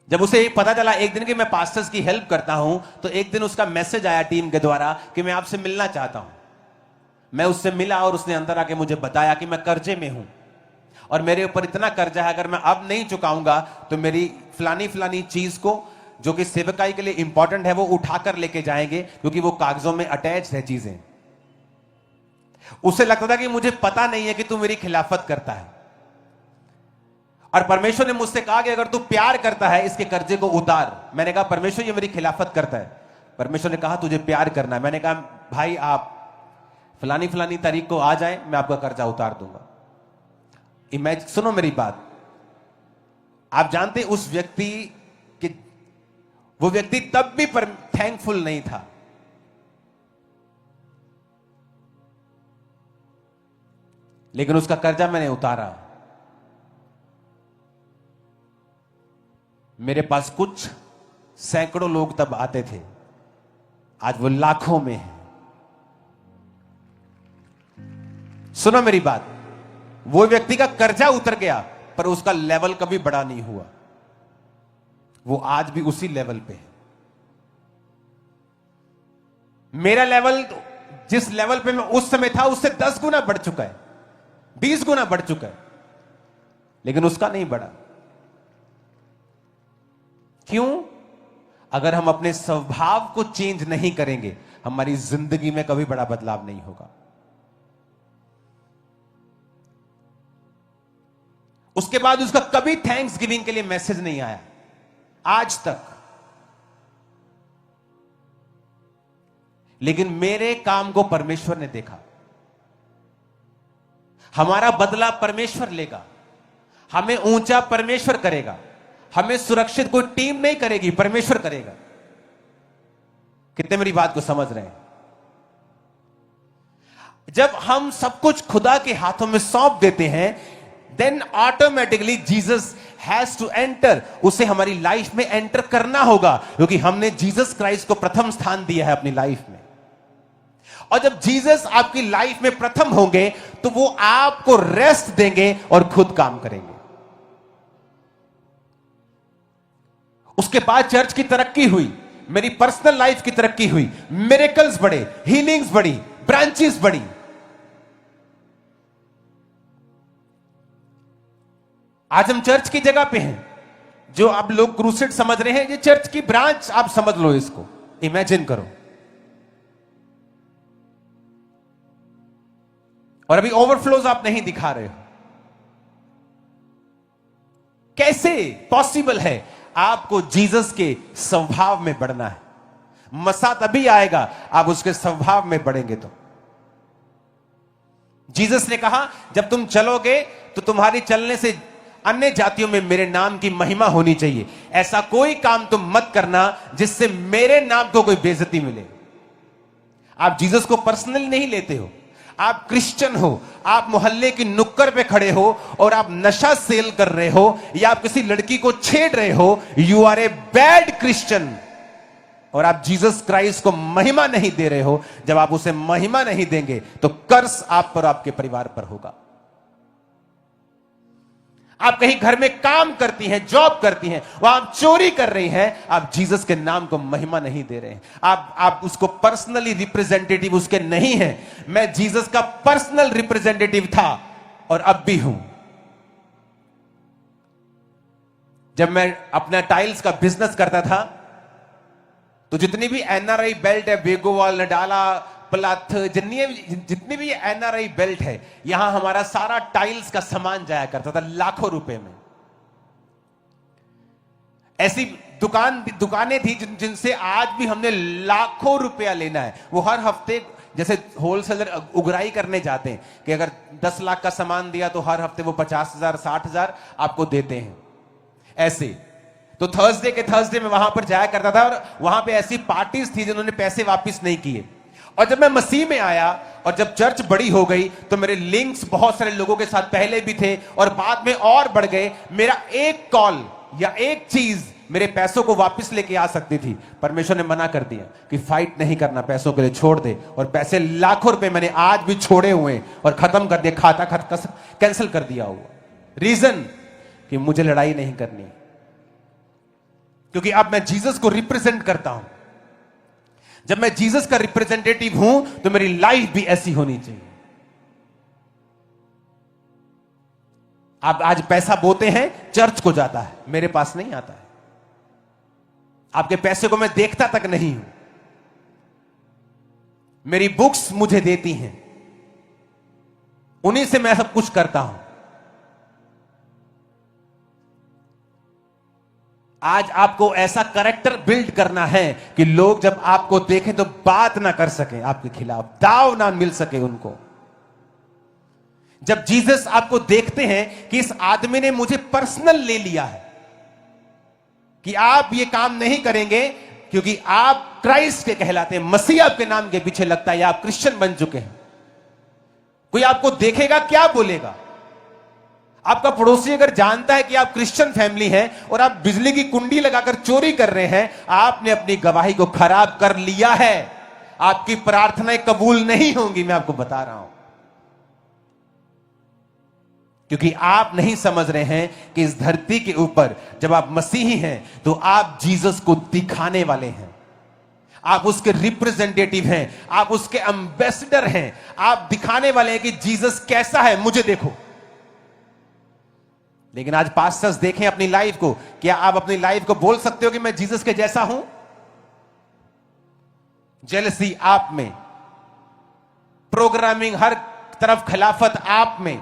Speaker 1: जब उसे पता चला एक दिन कि मैं पास्टर्स की हेल्प करता हूं, तो एक दिन उसका मैसेज आया टीम के द्वारा कि मैं आपसे मिलना चाहता हूं। मैं उससे मिला और उसने अंदर आके मुझे बताया कि मैं कर्जे में हूं और मेरे ऊपर इतना कर्जा है, अगर मैं अब नहीं चुकाऊंगा तो मेरी फलानी चीज को, जो कि सेवकाई के लिए इंपॉर्टेंट है, वो उठाकर लेके जाएंगे, क्योंकि वो कागजों में अटैच है चीजें। उसे लगता था कि मुझे पता नहीं है कि तू मेरी खिलाफत करता है, और परमेश्वर ने मुझसे कहा कि अगर तू प्यार करता है इसके कर्जे को उतार। मैंने कहा, परमेश्वर ये मेरी खिलाफत करता है। परमेश्वर ने कहा, तुझे प्यार करना है। मैंने कहा, भाई आप फलानी तारीख को आ जाए, मैं आपका कर्जा उतार दूंगा। सुनो मेरी बात, आप जानते उस व्यक्ति कि वो व्यक्ति तब भी थैंकफुल नहीं था। लेकिन उसका कर्जा मैंने उतारा। मेरे पास कुछ सैकड़ों लोग तब आते थे, आज वो लाखों में है। सुनो मेरी बात, वो व्यक्ति का कर्जा उतर गया पर उसका लेवल कभी बड़ा नहीं हुआ, वो आज भी उसी लेवल पे है। मेरा लेवल जिस लेवल पे मैं उस समय था उससे 10 गुना बढ़ चुका है, 20 गुना बढ़ चुका है, लेकिन उसका नहीं बढ़ा। क्यों? अगर हम अपने स्वभाव को चेंज नहीं करेंगे, हमारी जिंदगी में कभी बड़ा बदलाव नहीं होगा। उसके बाद उसका कभी थैंक्स गिविंग के लिए मैसेज नहीं आया आज तक। लेकिन मेरे काम को परमेश्वर ने देखा। हमारा बदला परमेश्वर लेगा, हमें ऊंचा परमेश्वर करेगा, हमें सुरक्षित कोई टीम नहीं करेगी, परमेश्वर करेगा। कितने मेरी बात को समझ रहे हैं? जब हम सब कुछ खुदा के हाथों में सौंप देते हैं, then automatically Jesus has to enter. उसे हमारी लाइफ में एंटर करना होगा, क्योंकि हमने जीसस क्राइस्ट को प्रथम स्थान दिया है अपनी लाइफ में। और जब जीसस आपकी लाइफ में प्रथम होंगे तो वो आपको रेस्ट देंगे और खुद काम करेंगे। उसके बाद चर्च की तरक्की हुई, मेरी पर्सनल लाइफ की तरक्की हुई, मिरेकल्स बढ़े, हीलिंग्स बढ़ी, ब्रांचेस बढ़ी। आज हम चर्च की जगह पे हैं, जो आप लोग क्रूसेड समझ रहे हैं, ये चर्च की ब्रांच आप समझ लो, इसको इमेजिन करो। और अभी ओवरफ्लोज आप नहीं दिखा रहे हो। कैसे पॉसिबल है? आपको जीसस के स्वभाव में बढ़ना है। मसा तभी आएगा आप उसके स्वभाव में बढ़ेंगे तो। जीसस ने कहा, जब तुम चलोगे तो तुम्हारी चलने से अन्य जातियों में मेरे नाम की महिमा होनी चाहिए। ऐसा कोई काम तुम मत करना जिससे मेरे नाम को कोई बेइज्जती मिले। आप जीसस को पर्सनली नहीं लेते हो, आप क्रिश्चियन हो, आप मोहल्ले की नुक्कड़ पे खड़े हो और आप नशा सेल कर रहे हो या आप किसी लड़की को छेड़ रहे हो, you are a bad Christian. और आप जीसस क्राइस्ट को महिमा नहीं दे रहे हो। जब आप उसे महिमा नहीं देंगे तो कर्स आप पर, आपके परिवार पर होगा। आप कहीं घर में काम करती हैं, जॉब करती हैं, वहां आप चोरी कर रही हैं, आप जीसस के नाम को महिमा नहीं दे रहे हैं। आप उसको पर्सनली रिप्रेजेंटेटिव उसके नहीं हैं। मैं जीसस का पर्सनल रिप्रेजेंटेटिव था और अब भी हूं। जब मैं अपना टाइल्स का बिजनेस करता था तो जितनी भी एनआरआई बेल्ट है, वेगोवाल, नडाला, प्लाथ, जितनी भी एनआरआई बेल्ट है, यहां हमारा सारा टाइल्स का सामान जाया करता था लाखों रुपए में। ऐसी दुकानें थी जिनसे आज भी हमने लाखों रुपया लेना है। वो हर हफ्ते, जैसे होलसेलर उगराई करने जाते हैं कि अगर 10 लाख का सामान दिया तो हर हफ्ते वो 50,000 60,000 आपको देते हैं। ऐसे तो थर्सडे में वहां पर जाया करता था और वहां पे ऐसी पार्टीज थी जिन्होंने पैसे वापस नहीं किए। और जब मैं मसीह में आया और जब चर्च बड़ी हो गई तो मेरे लिंक्स बहुत सारे लोगों के साथ पहले भी थे और बाद में और बढ़ गए। मेरा एक कॉल या एक चीज मेरे पैसों को वापस लेके आ सकती थी। परमेश्वर ने मना कर दिया कि फाइट नहीं करना, पैसों के लिए छोड़ दे। और पैसे लाखों रुपए मैंने आज भी छोड़े हुए और खत्म कर दिया, खाता कैंसिल कर दिया हुआ। रीजन कि मुझे लड़ाई नहीं करनी, क्योंकि अब मैं जीसस को रिप्रेजेंट करता हूं। जब मैं जीसस का रिप्रेजेंटेटिव हूं तो मेरी लाइफ भी ऐसी होनी चाहिए। आप आज पैसा बोते हैं, चर्च को जाता है, मेरे पास नहीं आता है। आपके पैसे को मैं देखता तक नहीं हूं। मेरी बुक्स मुझे देती हैं, उन्हीं से मैं सब कुछ करता हूं। आज आपको ऐसा कैरेक्टर बिल्ड करना है कि लोग जब आपको देखें तो बात ना कर सकें आपके खिलाफ, दाव ना मिल सके उनको। जब जीसस आपको देखते हैं कि इस आदमी ने मुझे पर्सनल ले लिया है, कि आप ये काम नहीं करेंगे क्योंकि आप क्राइस्ट के कहलाते हैं, मसीह आपके नाम के पीछे लगता है या आप क्रिश्चियन बन चुके हैं। कोई आपको देखेगा क्या बोलेगा? आपका पड़ोसी अगर जानता है कि आप क्रिश्चियन फैमिली हैं और आप बिजली की कुंडी लगाकर चोरी कर रहे हैं, आपने अपनी गवाही को खराब कर लिया है। आपकी प्रार्थनाएं कबूल नहीं होंगी, मैं आपको बता रहा हूं। क्योंकि आप नहीं समझ रहे हैं कि इस धरती के ऊपर जब आप मसीही हैं तो आप जीसस को दिखाने वाले हैं, आप उसके रिप्रेजेंटेटिव हैं, आप उसके एम्बेसडर हैं। आप दिखाने वाले हैं कि जीसस कैसा है, मुझे देखो। लेकिन आज पास्टर्स देखें अपनी लाइफ को, क्या आप अपनी लाइफ को बोल सकते हो कि मैं जीसस के जैसा हूं? जेलसी आप में, प्रोग्रामिंग हर तरफ खिलाफत आप में,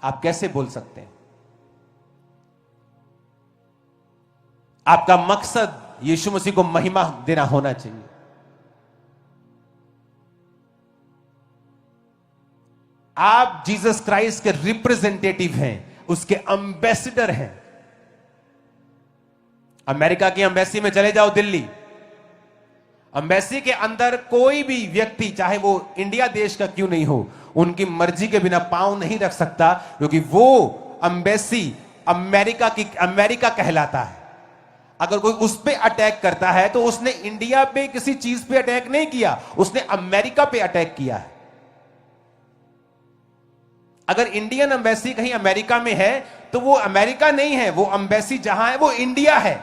Speaker 1: आप कैसे बोल सकते हैं? आपका मकसद यीशु मसीह को महिमा देना होना चाहिए। आप जीसस क्राइस्ट के रिप्रेजेंटेटिव हैं, उसके एम्बेसडर हैं। अमेरिका की एम्बेसी में चले जाओ, दिल्ली एम्बेसी के अंदर कोई भी व्यक्ति, चाहे वो इंडिया देश का क्यों नहीं हो, उनकी मर्जी के बिना पांव नहीं रख सकता, क्योंकि वो एम्बेसी अमेरिका कहलाता है। अगर कोई उस पे अटैक करता है तो उसने इंडिया पे किसी चीज पे अटैक नहीं किया, उसने अमेरिका पे अटैक किया है। अगर इंडियन एम्बेसी कहीं अमेरिका में है तो वो अमेरिका नहीं है, वो एम्बेसी जहां है वो इंडिया है।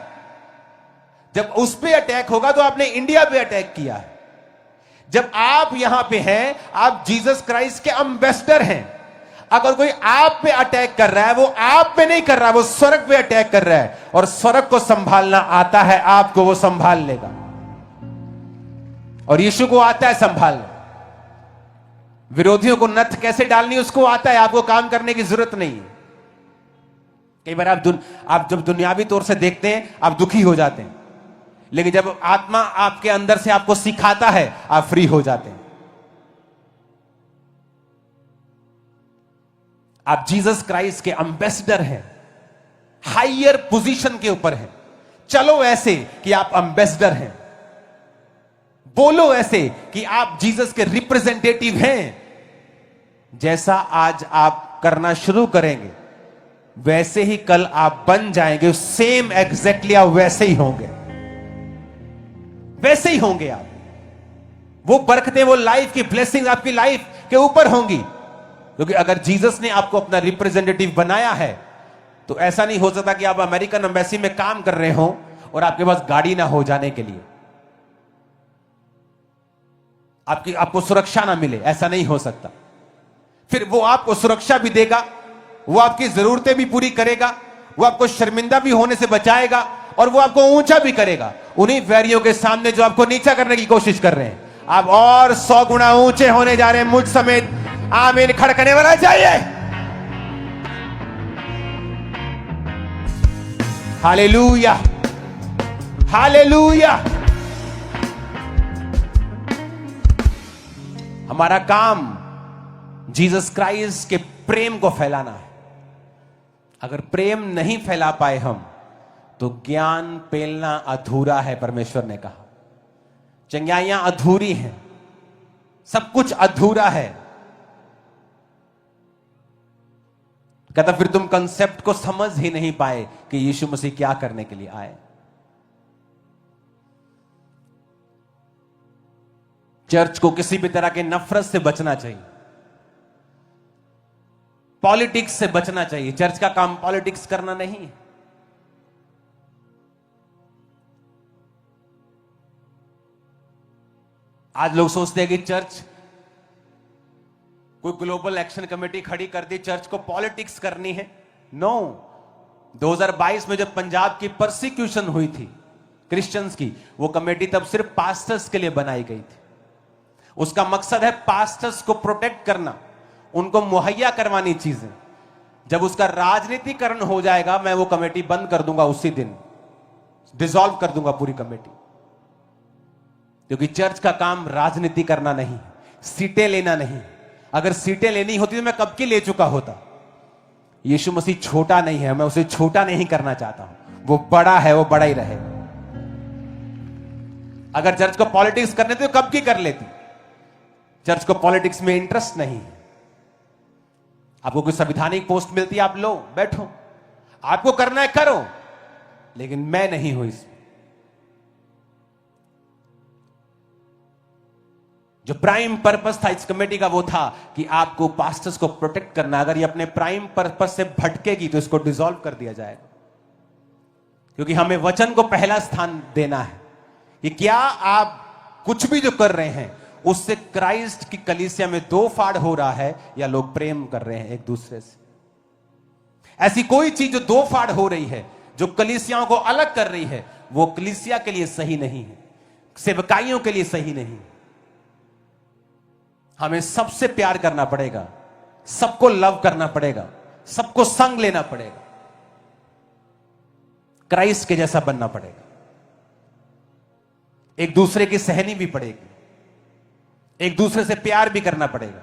Speaker 1: जब उस पे अटैक होगा तो आपने इंडिया पे अटैक किया है। जब आप यहां पे हैं, आप जीसस क्राइस्ट के एम्बेसडर हैं। अगर कोई आप पे अटैक कर रहा है, वो आप पे नहीं कर रहा है, वो स्वर्ग पे अटैक कर रहा है, और स्वर्ग को संभालना आता है आपको, वो संभाल लेगा। और यीशु को आता है संभालना। विरोधियों को नथ कैसे डालनी उसको आता है, आपको काम करने की जरूरत नहीं है। कई बार आप जब दुनियावी तौर से देखते हैं आप दुखी हो जाते हैं, लेकिन जब आत्मा आपके अंदर से आपको सिखाता है आप फ्री हो जाते हैं। आप जीसस क्राइस्ट के एम्बेसडर हैं, हायर पोजीशन के ऊपर हैं। चलो ऐसे कि आप एम्बेसडर हैं, बोलो ऐसे कि आप जीसस के रिप्रेजेंटेटिव हैं। जैसा आज आप करना शुरू करेंगे वैसे ही कल आप बन जाएंगे। सेम एग्जैक्टली आप वैसे ही होंगे, वैसे ही होंगे आप। वो बरकतें, वो लाइफ की ब्लेसिंग आपकी लाइफ के ऊपर होंगी। क्योंकि अगर जीसस ने आपको अपना रिप्रेजेंटेटिव बनाया है तो ऐसा नहीं हो सकता कि आप अमेरिकन एम्बेसी में काम कर रहे हो और आपके पास गाड़ी ना हो जाने के लिए, आपको सुरक्षा ना मिले, ऐसा नहीं हो सकता। फिर वो आपको सुरक्षा भी देगा, वो आपकी जरूरतें भी पूरी करेगा, वो आपको शर्मिंदा भी होने से बचाएगा, और वो आपको ऊंचा भी करेगा उन्हीं वैरियों के सामने जो आपको नीचा करने की कोशिश कर रहे हैं। आप और 100 गुना ऊंचे होने जा रहे हैं, मुझ समेत। आमीन खड़कने वाला चाहिए। Hallelujah, hallelujah. हमारा काम जीसस क्राइस्ट के प्रेम को फैलाना है। अगर प्रेम नहीं फैला पाए हम तो ज्ञान पेलना अधूरा है। परमेश्वर ने कहा चंगाइयां अधूरी हैं, सब कुछ अधूरा है। कहता फिर तुम कंसेप्ट को समझ ही नहीं पाए कि यीशु मसीह क्या करने के लिए आए। चर्च को किसी भी तरह के नफरत से बचना चाहिए, पॉलिटिक्स से बचना चाहिए। चर्च का काम पॉलिटिक्स करना नहीं है। आज लोग सोचते हैं कि चर्च, कोई ग्लोबल एक्शन कमेटी खड़ी कर दी, चर्च को पॉलिटिक्स करनी है। नो, 2022 में जब पंजाब की परसिक्यूशन हुई थी क्रिश्चियंस की, वो कमेटी तब सिर्फ पास्टर्स के लिए बनाई गई थी। उसका मकसद है पास्टर्स को प्रोटेक्ट करना, उनको मुहैया करवानी चीजें। जब उसका राजनीतिकरण हो जाएगा मैं वो कमेटी बंद कर दूंगा, उसी दिन डिसॉल्व कर दूंगा पूरी कमेटी। क्योंकि चर्च का काम राजनीति करना नहीं, सीटें लेना नहीं। अगर सीटें लेनी होती तो मैं कब की ले चुका होता। यीशु मसीह छोटा नहीं है, मैं उसे छोटा नहीं करना चाहता हूं। वो बड़ा है, वो बड़ा ही रहे। अगर चर्च को पॉलिटिक्स करने थे तो कब की कर लेती। चर्च को पॉलिटिक्स में इंटरेस्ट नहीं है। आपको कोई संवैधानिक पोस्ट मिलती है, आप लो, बैठो, आपको करना है करो, लेकिन मैं नहीं हूं इसमें। जो प्राइम पर्पस था इस कमेटी का वो था कि आपको पास्टर्स को प्रोटेक्ट करना। अगर ये अपने प्राइम पर्पस से भटकेगी तो इसको डिसॉल्व कर दिया जाएगा, क्योंकि हमें वचन को पहला स्थान देना है। कि क्या आप कुछ भी जो कर रहे हैं उससे क्राइस्ट की कलीसिया में दो फाड़ हो रहा है, या लोग प्रेम कर रहे हैं एक दूसरे से। ऐसी कोई चीज जो दो फाड़ हो रही है, जो कलीसियाओं को अलग कर रही है, वो कलीसिया के लिए सही नहीं है, सेवकाइयों के लिए सही नहीं है। हमें सबसे प्यार करना पड़ेगा, सबको लव करना पड़ेगा, सबको संग लेना पड़ेगा, क्राइस्ट के जैसा बनना पड़ेगा, एक दूसरे की सहनी भी पड़ेगी, एक दूसरे से प्यार भी करना पड़ेगा,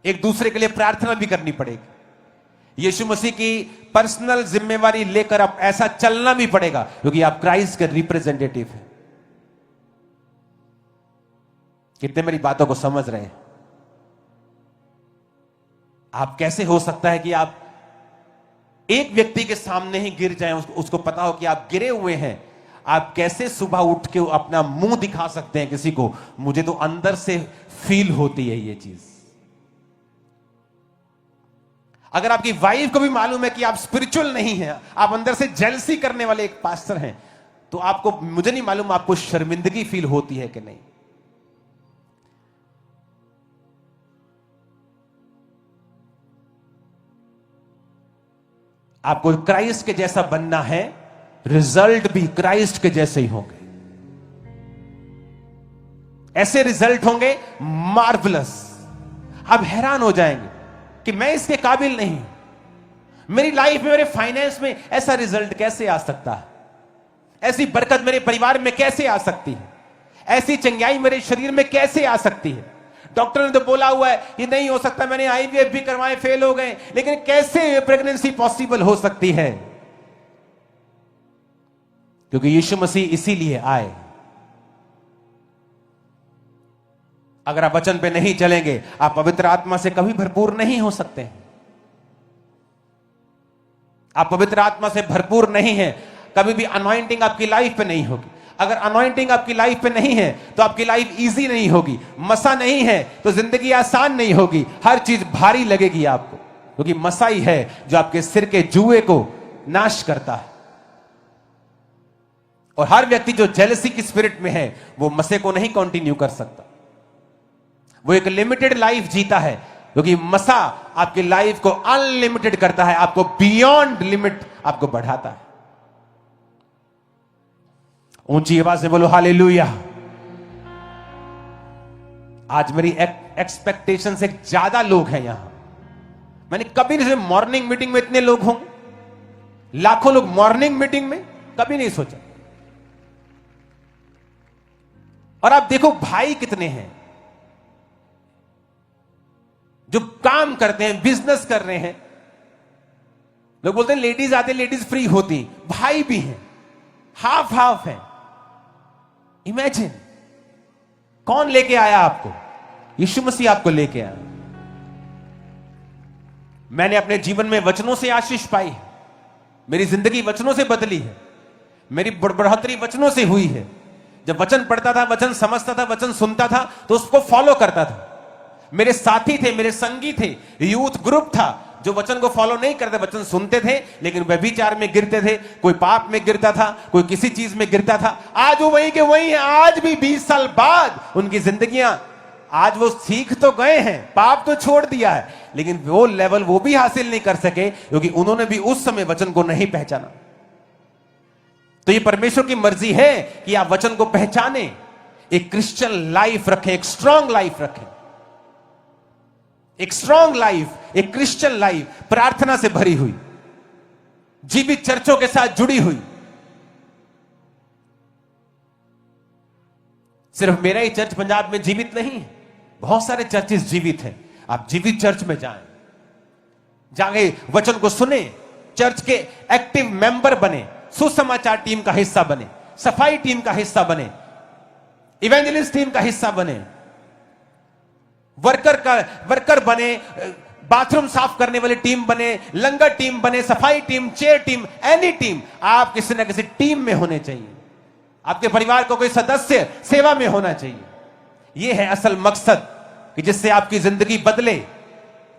Speaker 1: एक दूसरे के लिए प्रार्थना भी करनी पड़ेगी। यीशु मसीह की पर्सनल जिम्मेवारी लेकर अब ऐसा चलना भी पड़ेगा, क्योंकि आप क्राइस्ट के रिप्रेजेंटेटिव हैं। कितने मेरी बातों को समझ रहे हैं? आप कैसे हो सकता है कि आप एक व्यक्ति के सामने ही गिर जाएं, उसको पता हो कि आप गिरे हुए हैं, आप कैसे सुबह उठ के अपना मुंह दिखा सकते हैं किसी को? मुझे तो अंदर से फील होती है ये चीज। अगर आपकी वाइफ को भी मालूम है कि आप स्पिरिचुअल नहीं हैं, आप अंदर से जेलसी करने वाले एक पास्टर हैं, तो आपको, मुझे नहीं मालूम आपको शर्मिंदगी फील होती है कि नहीं। आपको क्राइस्ट के जैसा बनना है, रिजल्ट भी क्राइस्ट के जैसे ही होंगे। ऐसे रिजल्ट होंगे मार्वलस, आप हैरान हो जाएंगे कि मैं इसके काबिल नहीं, मेरी लाइफ में, मेरे फाइनेंस में ऐसा रिजल्ट कैसे आ सकता है, ऐसी बरकत मेरे परिवार में कैसे आ सकती है, ऐसी चंगाई मेरे शरीर में कैसे आ सकती है। डॉक्टर ने तो बोला हुआ है ये नहीं हो सकता, मैंने आईवीएफ भी करवाए, फेल हो गए, लेकिन कैसे प्रेगनेंसी पॉसिबल हो सकती है? क्योंकि यीशु मसीह इसीलिए आए। अगर आप वचन पे नहीं चलेंगे, आप पवित्र आत्मा से कभी भरपूर नहीं हो सकते। आप पवित्र आत्मा से भरपूर नहीं है, कभी भी अनॉइंटिंग आपकी लाइफ पे नहीं होगी। अगर अनॉइंटिंग आपकी लाइफ पे नहीं है तो आपकी लाइफ इजी नहीं होगी। मसा नहीं है तो जिंदगी आसान नहीं होगी, हर चीज भारी लगेगी आपको, क्योंकि मसा ही है जो आपके सिर के जुए को नाश करता है। और हर व्यक्ति जो जेलसी की स्पिरिट में है वो मसे को नहीं कंटिन्यू कर सकता, वो एक लिमिटेड लाइफ जीता है, क्योंकि मसा आपकी लाइफ को अनलिमिटेड करता है, आपको बियॉन्ड लिमिट आपको बढ़ाता है। ऊंची आवाज से बोलो हालेलुया। आज मेरी एक्सपेक्टेशन से ज्यादा लोग हैं यहां। मैंने कभी नहीं, मॉर्निंग मीटिंग में इतने लोग होंगे, लाखों लोग मॉर्निंग मीटिंग में, कभी नहीं सोचा। और आप देखो भाई कितने हैं जो काम करते हैं, बिजनेस कर रहे हैं। लोग बोलते हैं लेडीज आते, लेडीज फ्री होती, भाई भी हैं, हाफ हाफ है। इमेजिन, कौन लेके आया आपको? यीशु मसीह आपको लेके आया। मैंने अपने जीवन में वचनों से आशीष पाई है, मेरी जिंदगी वचनों से बदली है, मेरी बढ़ोतरी वचनों से हुई है। जब वचन पढ़ता था, वचन समझता था, वचन सुनता था, तो उसको फॉलो करता था। मेरे साथी थे, मेरे संगी थे, यूथ ग्रुप था जो वचन को फॉलो नहीं करते, वचन सुनते थे लेकिन व्यभिचार में गिरते थे, कोई पाप में गिरता था, कोई किसी चीज में गिरता था। आज वो वहीं के वहीं है, आज भी 20 साल बाद उनकी जिंदगियां, आज वो सीख तो गए हैं, पाप तो छोड़ दिया है, लेकिन वो लेवल वो भी हासिल नहीं कर सके, क्योंकि उन्होंने भी उस समय वचन को नहीं पहचाना। तो ये परमेश्वर की मर्जी है कि आप वचन को पहचाने, एक क्रिश्चियन लाइफ रखें, एक स्ट्रांग लाइफ रखें, एक स्ट्रांग लाइफ, एक क्रिश्चियन लाइफ, प्रार्थना से भरी हुई, जीवित चर्चों के साथ जुड़ी हुई। सिर्फ मेरा ही चर्च पंजाब में जीवित नहीं है, बहुत सारे चर्चेस जीवित हैं। आप जीवित चर्च में जाएं, जाके वचन को सुने, चर्च के एक्टिव मेंबर बने, सुसमाचार टीम का हिस्सा बने, सफाई टीम का हिस्सा बने, इवेंजलिस्ट टीम का हिस्सा बने, वर्कर बने, बाथरूम साफ करने वाली टीम बने, लंगर टीम बने, सफाई team, chair team, any team, आप किसी ना किसी टीम में होने चाहिए। आपके परिवार को कोई सदस्य सेवा में होना चाहिए। यह है असल मकसद कि जिससे आपकी जिंदगी बदले,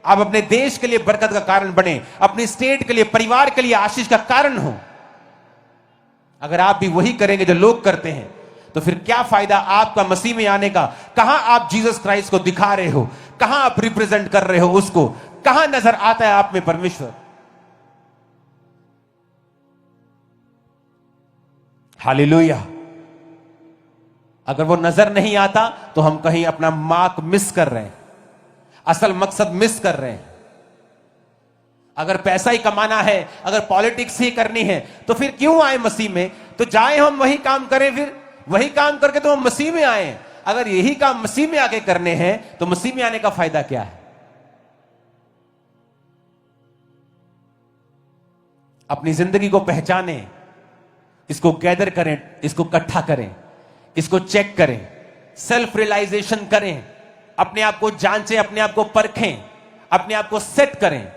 Speaker 1: आप अपने देश के लिए बरकत का कारण बने, अपनी स्टेट के लिए, परिवार के लिए आशीष का कारण हो। अगर आप भी वही करेंगे जो लोग करते हैं, तो फिर क्या फायदा आपका मसीह में आने का? कहां आप जीसस क्राइस्ट को दिखा रहे हो? कहां आप रिप्रेजेंट कर रहे हो उसको? कहां नजर आता है आप में परमेश्वर? हालेलुया। अगर वो नजर नहीं आता तो हम कहीं अपना मार्क मिस कर रहे हैं, असल मकसद मिस कर रहे हैं। अगर पैसा ही कमाना है, अगर पॉलिटिक्स ही करनी है, तो फिर क्यों आए मसीह में? तो जाए हम वही काम करें, फिर वही काम करके तो हम मसीह में आए। अगर यही काम मसीह में आके करने हैं तो मसीह में आने का फायदा क्या है? अपनी जिंदगी को पहचानें, इसको गैदर करें, इसको इकट्ठा करें, इसको चेक करें, सेल्फ रियलाइजेशन करें, अपने आप को जांचें, अपने आप को परखें, अपने आप को सेट करें।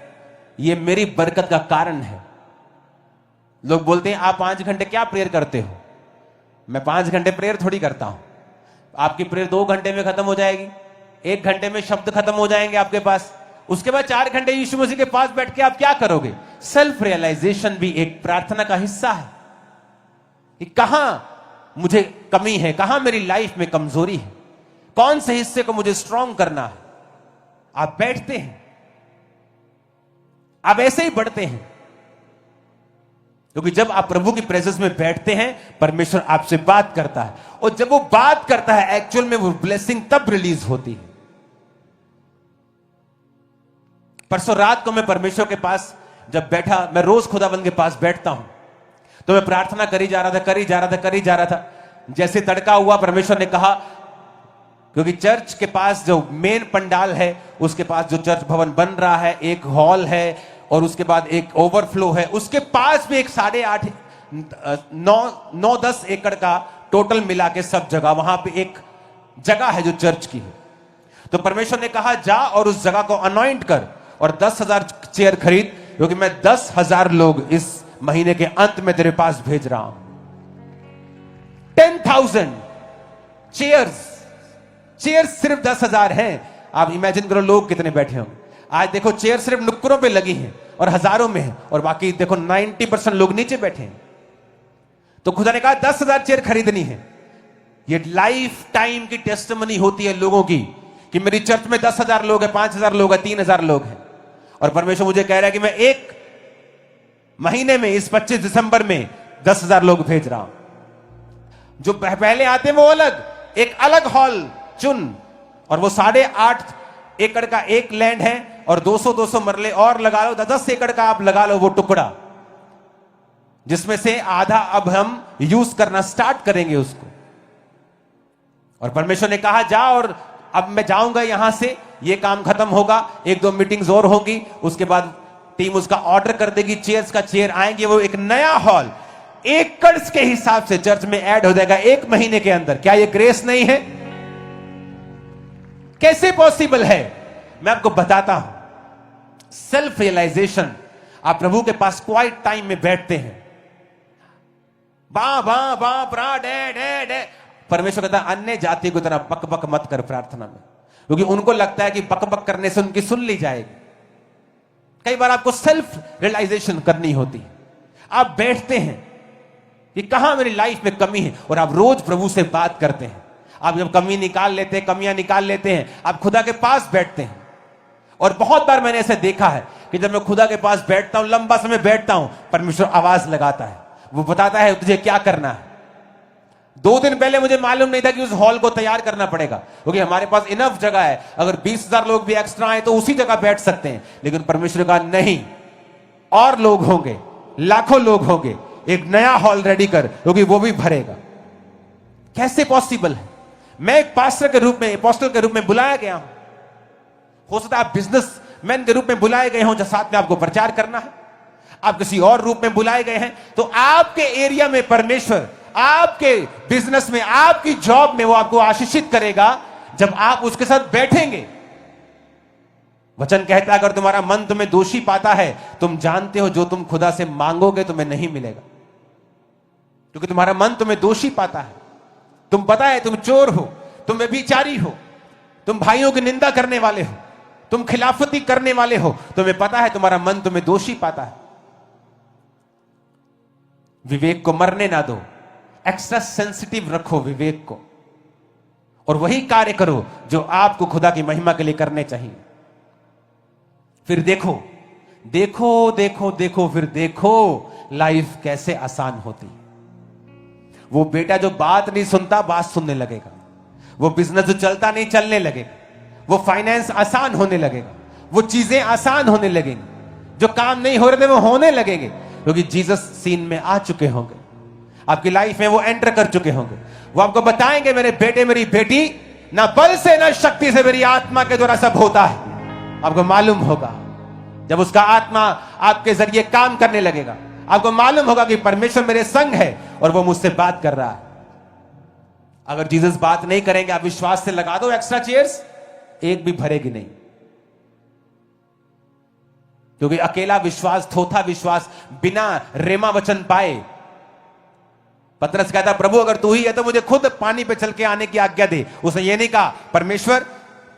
Speaker 1: यह मेरी बरकत का कारण है। लोग बोलते हैं आप 5 घंटे क्या प्रेयर करते हो? मैं 5 घंटे प्रेयर थोड़ी करता हूं। आपकी प्रेयर 2 घंटे में खत्म हो जाएगी, 1 घंटे में शब्द खत्म हो जाएंगे आपके पास। उसके बाद 4 घंटे यीशु मसीह के पास बैठ के आप क्या करोगे? सेल्फ रियलाइजेशन भी एक प्रार्थना का हिस्सा है कि कहां मुझे कमी है, कहां मेरी लाइफ में कमजोरी है, कौन से हिस्से को मुझे स्ट्रांग करना है। आप बैठते हैं, आप ऐसे ही बढ़ते हैं, क्योंकि जब आप प्रभु की प्रेजेंस में बैठते हैं, परमेश्वर आपसे बात करता है, और जब वो बात करता है, एक्चुअल में वो ब्लेसिंग तब रिलीज होती है। परसों रात को मैं परमेश्वर के पास जब बैठा, मैं रोज खुदाबंद के पास बैठता हूं, तो मैं प्रार्थना करी जा रहा था। जैसे तड़का हुआ, परमेश्वर ने कहा, क्योंकि चर्च के पास जो मेन पंडाल है, उसके पास जो चर्च भवन बन रहा है, एक हॉल है और उसके बाद एक ओवरफ्लो है, उसके पास भी एक 8.5 9-10 एकड़ का टोटल मिला के सब जगह, वहां पे एक जगह है जो चर्च की है। तो परमेश्वर ने कहा जा और उस जगह को अनॉइंट कर और 10,000 चेयर खरीद, क्योंकि मैं 10,000 लोग इस महीने के अंत में तेरे पास भेज रहा हूं। 10,000 चेयर्स सिर्फ 10,000 हैं। आप इमेजिन करो लोग कितने बैठे होंगे। आज देखो चेयर सिर्फ नुक्करों पे लगी हैं और हजारों में है, और बाकी देखो 90% लोग नीचे बैठे हैं। तो खुदा ने कहा 10,000 चेयर खरीदनी है। ये लाइफ टाइम की टेस्टिमनी होती है लोगों की कि मेरी चर्च में 10,000 लोग हैं, 5,000 लोग हैं, 3,000 लोग हैं। और परमेश्वर मुझे कह रहा है कि मैं एक महीने में, इस 25 दिसंबर में 10,000 लोग भेज रहा हूं। जो पहले आते हैं वो अलग, एक अलग हॉल चुन, और वो 8.5 एकड़ का एक लैंड है, और 200 मरले और लगा लो, 10 एकड़ का आप लगा लो वो टुकड़ा, जिसमें से आधा अब हम यूज करना स्टार्ट करेंगे उसको। और परमेश्वर ने कहा जा, और अब मैं जाऊंगा यहां से, ये काम खत्म होगा, 1-2 मीटिंग्स और होगी, उसके बाद टीम उसका ऑर्डर कर देगी, चेयर्स का चेयर आएंगे, वो एक नया हॉल एकड़ के हिसाब से चर्च में ऐड हो जाएगा 1 महीने के अंदर। क्या ये ग्रेस नहीं है? कैसे पॉसिबल है? मैं आपको बताता हूं। Self realization. आप प्रभु के पास क्वाइट टाइम में बैठते हैं, बा बा बा प्रा डे डे डे। परमेश्वर कहता है अन्य जाति को तरह बक बक मत कर प्रार्थना में, क्योंकि उनको लगता है कि बक बक करने से उनकी सुन ली जाएगी। कई बार आपको सेल्फ रियलाइजेशन करनी होती है। आप बैठते हैं कि कहां मेरी लाइफ में कमी है, और आप रोज प्रभु से बात करते हैं। आप जब कमी निकाल लेते हैं, कमियां निकाल लेते हैं, आप खुदा के पास बैठते हैं। और बहुत बार मैंने ऐसे देखा है कि जब मैं खुदा के पास बैठता हूं, लंबा समय बैठता हूं, परमेश्वर आवाज लगाता है, वो बताता है तुझे क्या करना है। 2 दिन पहले मुझे मालूम नहीं था कि उस हॉल को तैयार करना पड़ेगा, क्योंकि हमारे पास इनफ जगह है, अगर 20,000 लोग भी एक्स्ट्रा आए तो उसी जगह बैठ सकते हैं। लेकिन परमेश्वर का नहीं, और लोग होंगे, लाखों लोग होंगे, एक नया हॉल रेडी कर, क्योंकि वो भी भरेगा। कैसे पॉसिबल है? मैं एक पास्टर के रूप में, अपोस्टल के रूप में बुलाया गया हूं। हो सकता है आप बिजनेसमैन के रूप में बुलाए गए हों, जो साथ में आपको प्रचार करना है। आप किसी और रूप में बुलाए गए हैं, तो आपके एरिया में परमेश्वर, आपके बिजनेस में, आपकी जॉब में वो आपको आशीषित करेगा जब आप उसके साथ बैठेंगे। वचन कहता है अगर तुम्हारा मन तुम्हें दोषी पाता है, तुम जानते हो जो तुम खुदा से मांगोगे तुम्हें नहीं मिलेगा, क्योंकि तुम्हारा मन तुम्हें दोषी पाता है। तुम पता है तुम चोर हो, तुम व्यभिचारी हो, तुम भाइयों की निंदा करने वाले हो, तुम खिलाफती करने वाले हो, तुम्हें पता है तुम्हारा मन तुम्हें दोषी पाता है। विवेक को मरने ना दो, एक्स्ट्रा सेंसिटिव रखो विवेक को, और वही कार्य करो जो आपको खुदा की महिमा के लिए करने चाहिए। फिर देखो देखो देखो देखो फिर देखो लाइफ कैसे आसान होती है। वो बेटा जो बात नहीं सुनता बात सुनने लगेगा, वो बिजनेस जो चलता नहीं चलने लगेगा, वो फाइनेंस आसान होने लगेगा, वो चीजें आसान होने लगेंगी, जो काम नहीं हो रहे थे वो होने लगेंगे, क्योंकि जीसस सीन में आ चुके होंगे, आपकी लाइफ में वो एंटर कर चुके होंगे। वो आपको बताएंगे मेरे बेटे मेरी बेटी, ना बल से ना शक्ति से मेरी आत्मा के द्वारा सब होता है। आपको मालूम होगा जब उसका आत्मा आपके जरिए काम करने लगेगा, आपको मालूम होगा कि परमेश्वर मेरे संग है और वो मुझसे बात कर रहा है। अगर जीसस बात नहीं करेंगे, आप विश्वास से लगा दो एक्स्ट्रा चेयर्स, एक भी भरेगी नहीं, क्योंकि अकेला विश्वास, थोथा विश्वास बिना रेमा वचन पाए। पतरस कहता प्रभु अगर तू ही है तो मुझे खुद पानी पे चल के आने की आज्ञा दे। उसने ये नहीं कहा परमेश्वर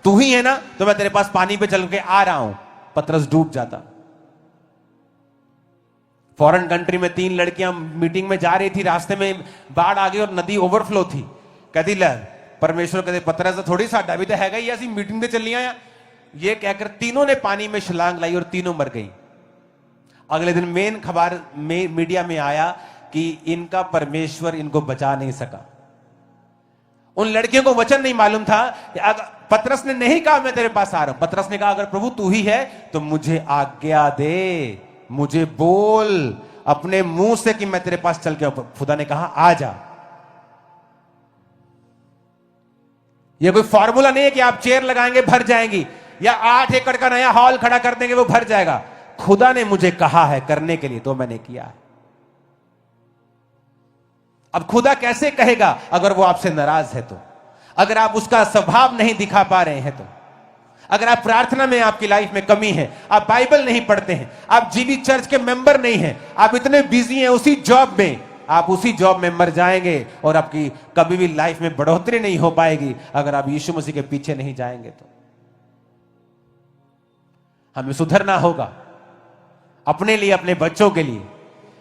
Speaker 1: तू ही है ना तो मैं तेरे पास पानी पे चल के आ रहा हूं। पतरस डूब जाता। फॉरेन कंट्री में 3 लड़कियां मीटिंग में जा रही थी, रास्ते में बाढ़ आ गई और नदी ओवरफ्लो थी। कहती ल परमेश्वर कहते पतरस थोड़ी साडा भी तो हैगा ही, ऐसी मीटिंग पे चलिया है। ये कहकर तीनों ने पानी में छलांग लाई और तीनों मर गई। अगले दिन मेन खबर मीडिया में आया कि इनका परमेश्वर इनको बचा नहीं सका। उन लड़कियों को वचन नहीं मालूम था। पतरस ने नहीं कहा मैं तेरे पास आ रहा हूं, पतरस ने कहा अगर प्रभु तू ही है तो मुझे आज्ञा दे, मुझे बोल अपने मुंह से कि मैं तेरे पास चल के। खुदा ने कहा आ जा। यह कोई फॉर्मूला नहीं है कि आप चेयर लगाएंगे भर जाएंगी, या 8 एकड़ का नया हॉल खड़ा कर देंगे वो भर जाएगा। खुदा ने मुझे कहा है करने के लिए तो मैंने किया है। अब खुदा कैसे कहेगा अगर वो आपसे नाराज है तो, अगर आप उसका स्वभाव नहीं दिखा पा रहे हैं तो, अगर आप प्रार्थना में आपकी लाइफ में कमी है, आप बाइबल नहीं पढ़ते हैं, आप जीवित चर्च के मेंबर नहीं हैं, आप इतने बिजी हैं उसी जॉब में, आप उसी जॉब में मर जाएंगे और आपकी कभी भी लाइफ में बढ़ोतरी नहीं हो पाएगी अगर आप यीशु मसीह के पीछे नहीं जाएंगे तो। हमें सुधरना होगा अपने लिए, अपने बच्चों के लिए,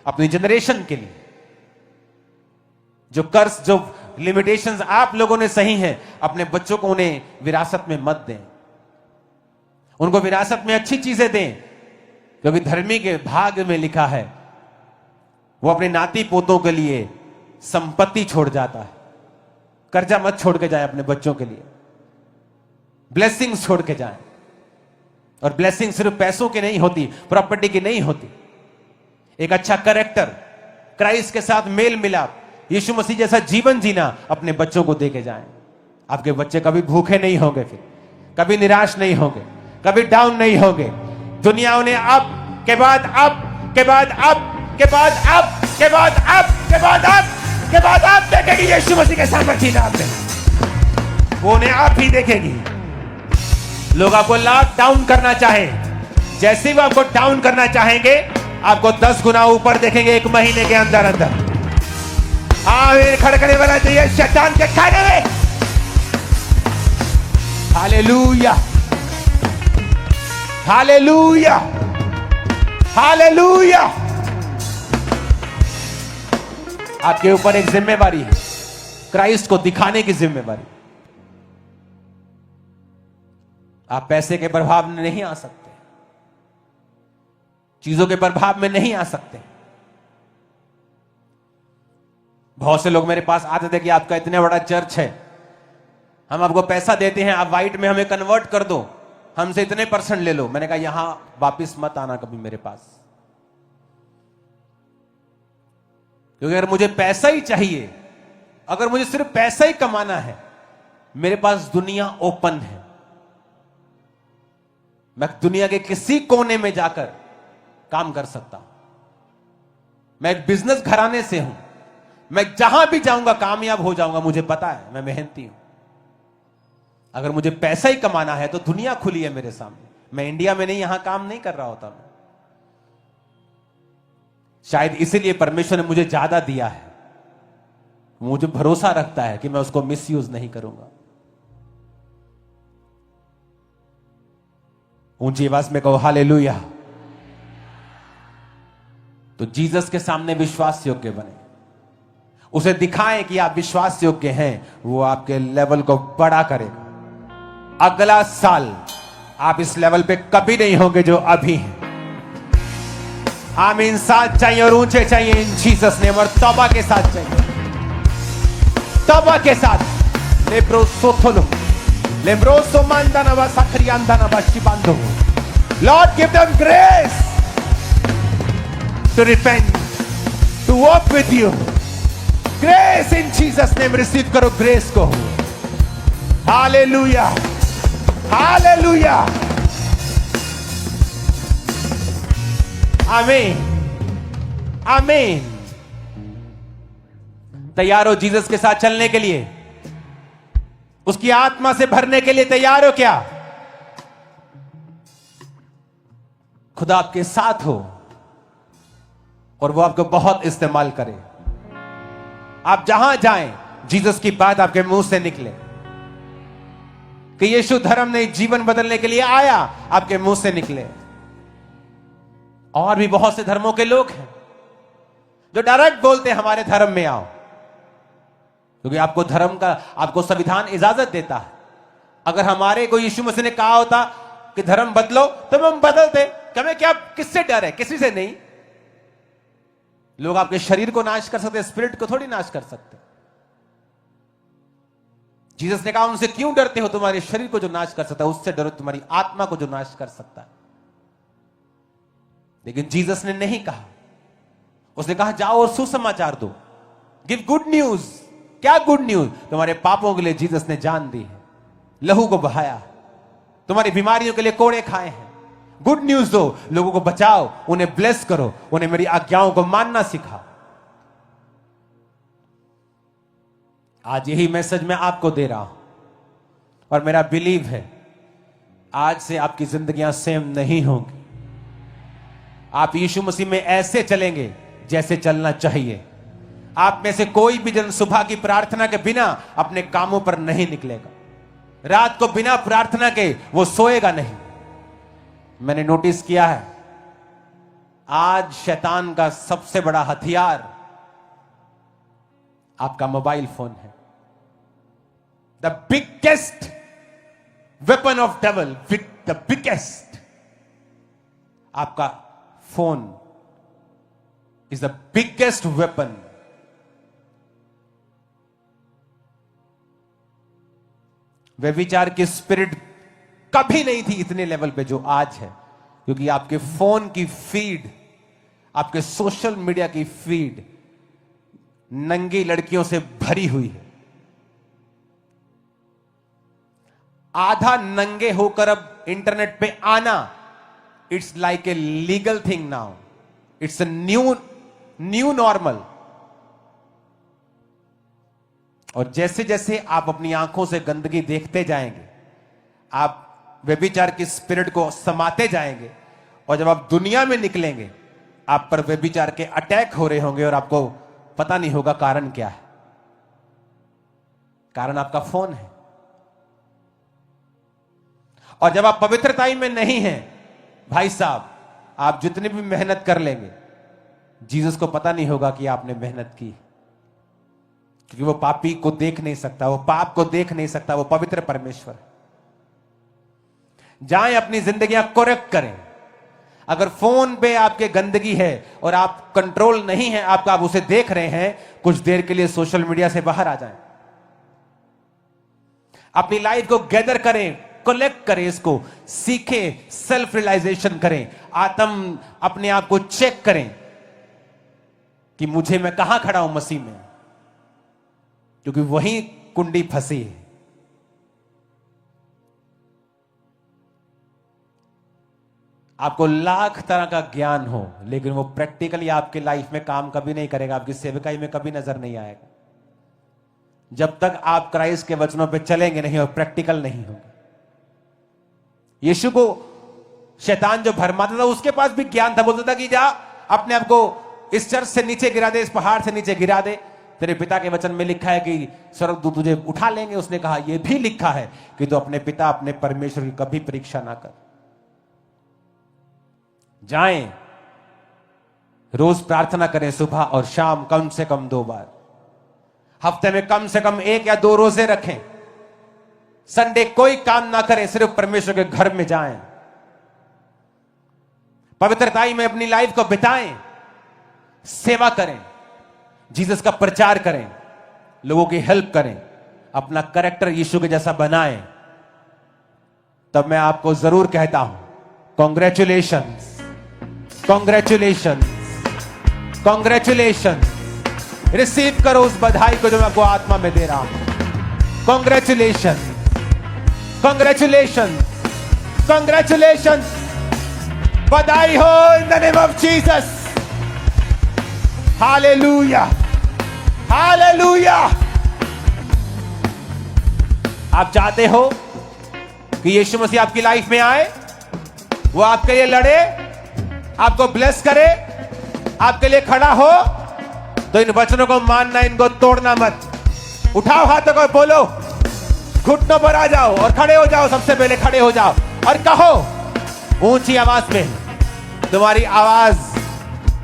Speaker 1: अपनी जनरेशन के लिए। जो कर्ज, जो लिमिटेशंस आप लोगों ने सही हैं, अपने बच्चों को उन्हें विरासत में मत दें। उनको विरासत में अच्छी चीजें दें, क्योंकि धर्मी के भाग में लिखा है वो अपने नाती पोतों के लिए संपत्ति छोड़ जाता है। कर्जा मत छोड़ के जाए अपने बच्चों के लिए, ब्लेसिंग्स छोड़ के जाए। और ब्लेसिंग सिर्फ पैसों की नहीं होती, प्रॉपर्टी की नहीं होती। एक अच्छा कैरेक्टर, क्राइस्ट के साथ मेल मिलाप, यीशु मसीह जैसा जीवन जीना अपने बच्चों को दे के जाएं। आपके बच्चे कभी भूखे नहीं होंगे, फिर कभी निराश नहीं होंगे, कभी डाउन नहीं होंगे। दुनिया उन्हें अब के बाद अब के बाद अब के बाद अब के बाद अब के बाद अब के बाद अब देखेगी यीशु मसीह के सामर्थ्य आपने, वो उन्हें आप ही देखेगी। लोग आपको लॉक डाउन करना चाहे, जैसे भी आपको डाउन करना चाहेंगे आपको 10 गुना ऊपर देखेंगे 1 महीने के अंदर अंदर। खड़कने वाला चाहिए शैतान के खाने में। Hallelujah, hallelujah, hallelujah. आपके ऊपर एक जिम्मेवारी है, क्राइस्ट को दिखाने की जिम्मेवारी। आप पैसे के प्रभाव में नहीं आ सकते, चीजों के प्रभाव में नहीं आ सकते। बहुत से लोग मेरे पास आते थे कि आपका इतना बड़ा चर्च है, हम आपको पैसा देते हैं, आप वाइट में हमें कन्वर्ट कर दो, हमसे इतने % ले लो। मैंने कहा यहां वापिस मत आना कभी मेरे पास, क्योंकि अगर मुझे पैसा ही चाहिए, अगर मुझे सिर्फ पैसा ही कमाना है, मेरे पास दुनिया ओपन है। मैं दुनिया के किसी कोने में जाकर काम कर सकता हूं। मैं एक बिजनेस घराने से हूं, मैं जहां भी जाऊंगा कामयाब हो जाऊंगा, मुझे पता है, मैं मेहनती हूं। अगर मुझे पैसा ही कमाना है तो दुनिया खुली है मेरे सामने, मैं इंडिया में नहीं, यहां काम नहीं कर रहा होता मैं। शायद इसीलिए परमेश्वर ने मुझे ज्यादा दिया है, मुझे भरोसा रखता है कि मैं उसको मिसयूज नहीं करूंगा। ऊंची आवाज में कहो हालेलुया। तो जीसस के सामने विश्वास योग्य बने, उसे दिखाएं कि आप विश्वास योग्य हैं, वो आपके लेवल को बड़ा करेगा। अगला साल आप इस लेवल पे कभी नहीं होंगे जो अभी हैं। आमीन। साथ चाहिए और ऊंचे चाहिए इन जीसस नेम, और तौबा के साथ चाहिए, तौबा के साथ। लेब्रोसोथोलो लेब्रोसो मांदानावा साखरियांदानावा शिबांदो। Lord give them grace to repent, to walk with you. Grace in Jesus name, receive करो grace को। Hallelujah, Hallelujah, Amen, Amen। तैयार हो जीसस के साथ चलने के लिए? उसकी आत्मा से भरने के लिए तैयार हो क्या? खुदा आपके साथ हो और वो आपको बहुत इस्तेमाल करे। आप जहां जाएं जीसस की बात आपके मुंह से निकले कि यीशु धर्म ने जीवन बदलने के लिए आया, आपके मुंह से निकले। और भी बहुत से धर्मों के लोग हैं जो डायरेक्ट बोलते हैं हमारे धर्म में आओ, क्योंकि आपको धर्म का, आपको संविधान इजाजत देता है। अगर हमारे को यीशु मसीह ने कहा होता कि धर्म बदलो तो हम बदलते। हमें क्या, किससे डर है? किसी से नहीं। लोग आपके शरीर को नाश कर सकते, स्पिरिट को थोड़ी नाश कर सकते। जीसस ने कहा उनसे क्यों डरते हो? तुम्हारे शरीर को जो नाश कर सकता है उससे डरो, तुम्हारी आत्मा को जो नाश कर सकता है। लेकिन जीसस ने नहीं कहा, उसने कहा जाओ और सुसमाचार दो, गिव गुड न्यूज। क्या गुड न्यूज? तुम्हारे पापों के लिए जीसस ने जान दी है, लहू को बहाया, तुम्हारी बीमारियों के लिए कोड़े खाए हैं। गुड न्यूज दो, लोगों को बचाओ, उन्हें ब्लेस करो, उन्हें मेरी आज्ञाओं को मानना सिखाओ। आज यही मैसेज मैं आपको दे रहा हूं और मेरा बिलीव है आज से आपकी जिंदगियां सेम नहीं होंगी। आप यीशु मसीह में ऐसे चलेंगे जैसे चलना चाहिए। आप में से कोई भी जन सुबह की प्रार्थना के बिना अपने कामों पर नहीं निकलेगा। रात को बिना प्रार्थना के वो सोएगा नहीं। मैंने नोटिस किया है आज शैतान का सबसे बड़ा हथियार आपका मोबाइल फोन है। The biggest weapon of devil, the biggest, आपका phone is the biggest weapon. व्यभिचार की स्पिरिट कभी नहीं थी इतने लेवल पे जो आज है, क्योंकि आपके फोन की फीड, आपके सोशल मीडिया की फीड नंगी लड़कियों से भरी हुई है। आधा नंगे होकर अब इंटरनेट पे आना, it's like a legal thing now, it's a new normal. और जैसे जैसे आप अपनी आंखों से गंदगी देखते जाएंगे, आप व्यभिचार की स्पिरिट को समाते जाएंगे, और जब आप दुनिया में निकलेंगे आप पर व्यभिचार के अटैक हो रहे होंगे और आपको पता नहीं होगा कारण क्या है। कारण आपका फोन है। और जब आप पवित्रताई में नहीं हैं, भाई साहब, आप जितनी भी मेहनत कर लेंगे, जीसस को पता नहीं होगा कि आपने मेहनत की, क्योंकि वो पापी को देख नहीं सकता, वो पाप को देख नहीं सकता, वो पवित्र परमेश्वर है। जाएं अपनी जिंदगियां करेक्ट करें। अगर फोन पे आपके गंदगी है और आप कंट्रोल नहीं है आपका, आप उसे देख रहे हैं, कुछ देर के लिए सोशल मीडिया से बाहर आ जाएं। अपनी लाइफ को गैदर करें, कलेक्ट करें, इसको सीखें, सेल्फ रियलाइजेशन करें, अपने आप को चेक करें कि मैं कहां खड़ा हूं मसीह में, क्योंकि वही कुंडी फंसी है। आपको लाख तरह का ज्ञान हो, लेकिन वो प्रैक्टिकली आपके लाइफ में काम कभी नहीं करेगा, आपकी सेवकाई में कभी नजर नहीं आएगा, जब तक आप क्राइस्ट के वचनों पे चलेंगे नहीं और प्रैक्टिकल नहीं होंगे। यीशु को शैतान जो भरमाता था उसके पास भी ज्ञान था, बोलता था कि जा अपने आप को इस चर्च से नीचे गिरा दे, इस पहाड़ से नीचे गिरा दे, तेरे पिता के वचन में लिखा है कि स्वर्गदूत तुझे उठा लेंगे। उसने कहा यह भी लिखा है कि तू अपने पिता अपने परमेश्वर की कभी परीक्षा ना कर। जाएं, रोज प्रार्थना करें, सुबह और शाम कम से कम 2 बार, हफ्ते में कम से कम 1 या 2 रोजे रखें। संडे कोई काम ना करें, सिर्फ परमेश्वर के घर में जाएं, पवित्रताई में अपनी लाइफ को बिताएं, सेवा करें, जीसस का प्रचार करें, लोगों की हेल्प करें, अपना कैरेक्टर यीशु के जैसा बनाएं। तब मैं आपको जरूर कहता हूं कॉन्ग्रेचुलेशंस, कॉन्ग्रेचुलेशंस, कॉन्ग्रेचुलेशंस। रिसीव करो उस बधाई को जो मैं आपको आत्मा में दे रहा हूं। Congratulation, congratulation, congratulation. बधाई हो इन the name of Jesus. Hallelujah, hallelujah. आप चाहते हो कि यीशु मसीह आपकी लाइफ में आए, वो आपके लिए लड़े, आपको ब्लेस करे, आपके लिए खड़ा हो, तो इन वचनों को मानना, इनको तोड़ना मत। उठाओ हाथों को, बोलो, घुटनों पर आ जाओ और खड़े हो जाओ। सबसे पहले खड़े हो जाओ और कहो ऊंची आवाज में, तुम्हारी आवाज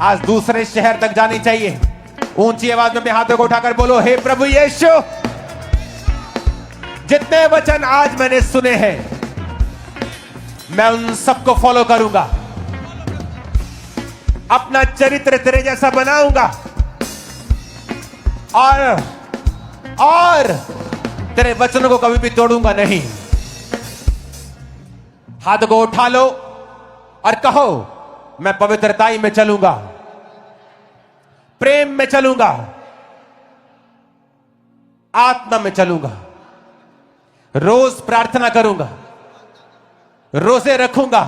Speaker 1: आज दूसरे शहर तक जानी चाहिए। ऊंची आवाज में अपने हाथों को उठाकर बोलो, हे प्रभु यीशु, जितने वचन आज मैंने सुने हैं मैं उन सबको फॉलो करूंगा, अपना चरित्र तेरे जैसा बनाऊंगा और तेरे वचनों को कभी भी तोड़ूंगा नहीं। हाथ को उठा लो और कहो, मैं पवित्रताई में चलूंगा, प्रेम में चलूंगा, आत्मा में चलूंगा, रोज प्रार्थना करूंगा, रोजे रखूंगा।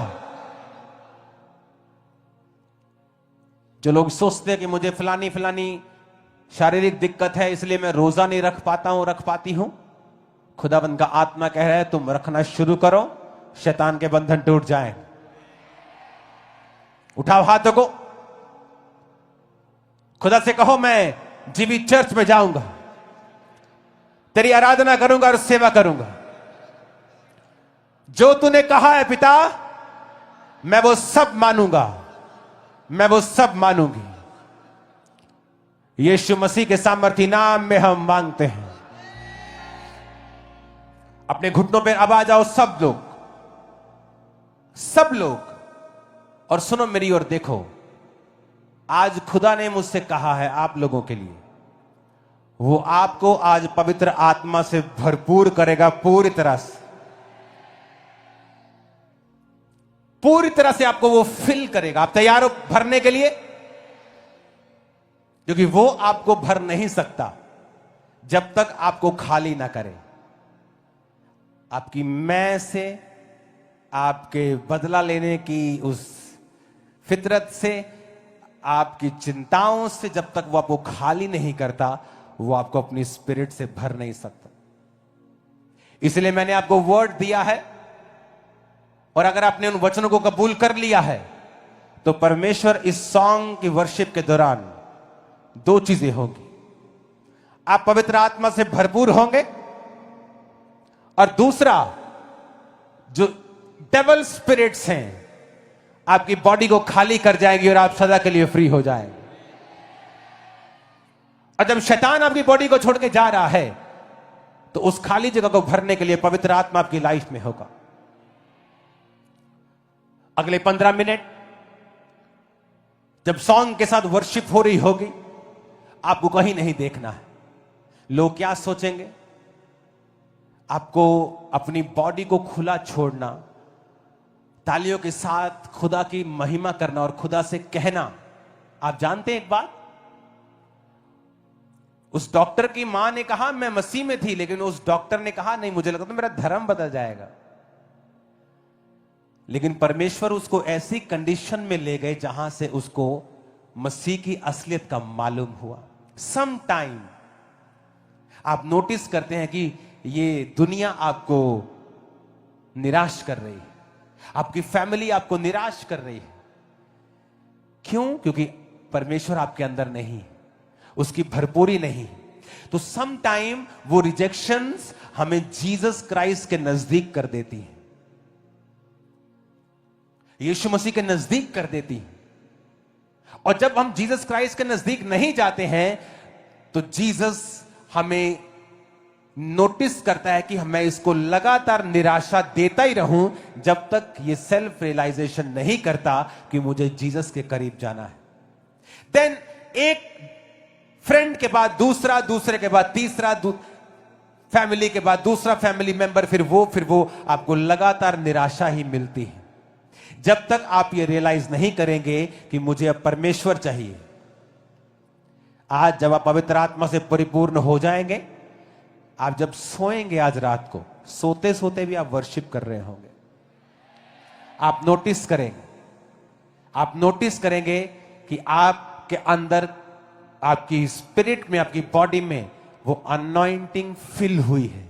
Speaker 1: जो लोग सोचते हैं कि मुझे फलानी फलानी शारीरिक दिक्कत है इसलिए मैं रोजा नहीं रख पाता हूं, रख पाती हूं, खुदावंद का आत्मा कह रहा है तुम रखना शुरू करो, शैतान के बंधन टूट जाएं। उठाओ हाथों को, खुदा से कहो, मैं जीवित चर्च में जाऊंगा, तेरी आराधना करूंगा और सेवा करूंगा। जो तूने कहा है पिता, मैं वो सब मानूंगा, मैं वो सब मानूंगी। यीशु मसीह के सामर्थी नाम में हम मांगते हैं। अपने घुटनों पर अब आ जाओ सब लोग, सब लोग, और सुनो मेरी ओर देखो। आज खुदा ने मुझसे कहा है आप लोगों के लिए, वो आपको आज पवित्र आत्मा से भरपूर करेगा, पूरी तरह से, पूरी तरह से आपको वो फिल करेगा। आप तैयार हो भरने के लिए? क्योंकि वो आपको भर नहीं सकता जब तक आपको खाली ना करे। आपकी मैं से, आपके बदला लेने की उस फितरत से, आपकी चिंताओं से, जब तक वो आपको खाली नहीं करता, वो आपको अपनी स्पिरिट से भर नहीं सकता। इसलिए मैंने आपको वर्ड दिया है, और अगर आपने उन वचनों को कबूल कर लिया है तो परमेश्वर इस सॉन्ग की वर्शिप के दौरान 2 चीजें होंगी। आप पवित्र आत्मा से भरपूर होंगे, और दूसरा, जो डेवल स्पिरिट्स हैं आपकी बॉडी को खाली कर जाएंगी और आप सदा के लिए फ्री हो जाएंगे। और जब शैतान आपकी बॉडी को छोड़ के जा रहा है तो उस खाली जगह को भरने के लिए पवित्र आत्मा आपकी लाइफ में होगा। अगले 15 मिनट जब सॉन्ग के साथ वर्शिप हो रही होगी, आपको कहीं नहीं देखना है लोग क्या सोचेंगे। आपको अपनी बॉडी को खुला छोड़ना, तालियों के साथ खुदा की महिमा करना और खुदा से कहना। आप जानते हैं एक बात, उस डॉक्टर की मां ने कहा मैं मसीह में थी, लेकिन उस डॉक्टर ने कहा नहीं, मुझे लगता मेरा धर्म बदल जाएगा। लेकिन परमेश्वर उसको ऐसी कंडीशन में ले गए जहां से उसको मसीह की असलियत का मालूम हुआ। सम टाइम आप नोटिस करते हैं कि ये दुनिया आपको निराश कर रही है, आपकी फैमिली आपको निराश कर रही है। क्यों? क्योंकि परमेश्वर आपके अंदर नहीं, उसकी भरपूरी नहीं। तो सम टाइम वो रिजेक्शंस हमें जीसस क्राइस्ट के नजदीक कर देती है, यीशु मसीह के नजदीक कर देती है। और जब हम जीसस क्राइस्ट के नजदीक नहीं जाते हैं तो जीसस हमें नोटिस करता है कि मैं इसको लगातार निराशा देता ही रहूं जब तक ये सेल्फ रियलाइजेशन नहीं करता कि मुझे जीसस के करीब जाना है। देन एक फ्रेंड के बाद दूसरा, दूसरे के बाद तीसरा, फैमिली के बाद दूसरा फैमिली मेंबर, फिर वो आपको लगातार निराशा ही मिलती है जब तक आप ये रियलाइज नहीं करेंगे कि मुझे अब परमेश्वर चाहिए। आज जब आप पवित्र आत्मा से परिपूर्ण हो जाएंगे, आप जब सोएंगे, आज रात को सोते सोते भी आप वर्शिप कर रहे होंगे, आप नोटिस करेंगे कि आपके अंदर, आपकी स्पिरिट में, आपकी बॉडी में वो अनॉइंटिंग फिल हुई है।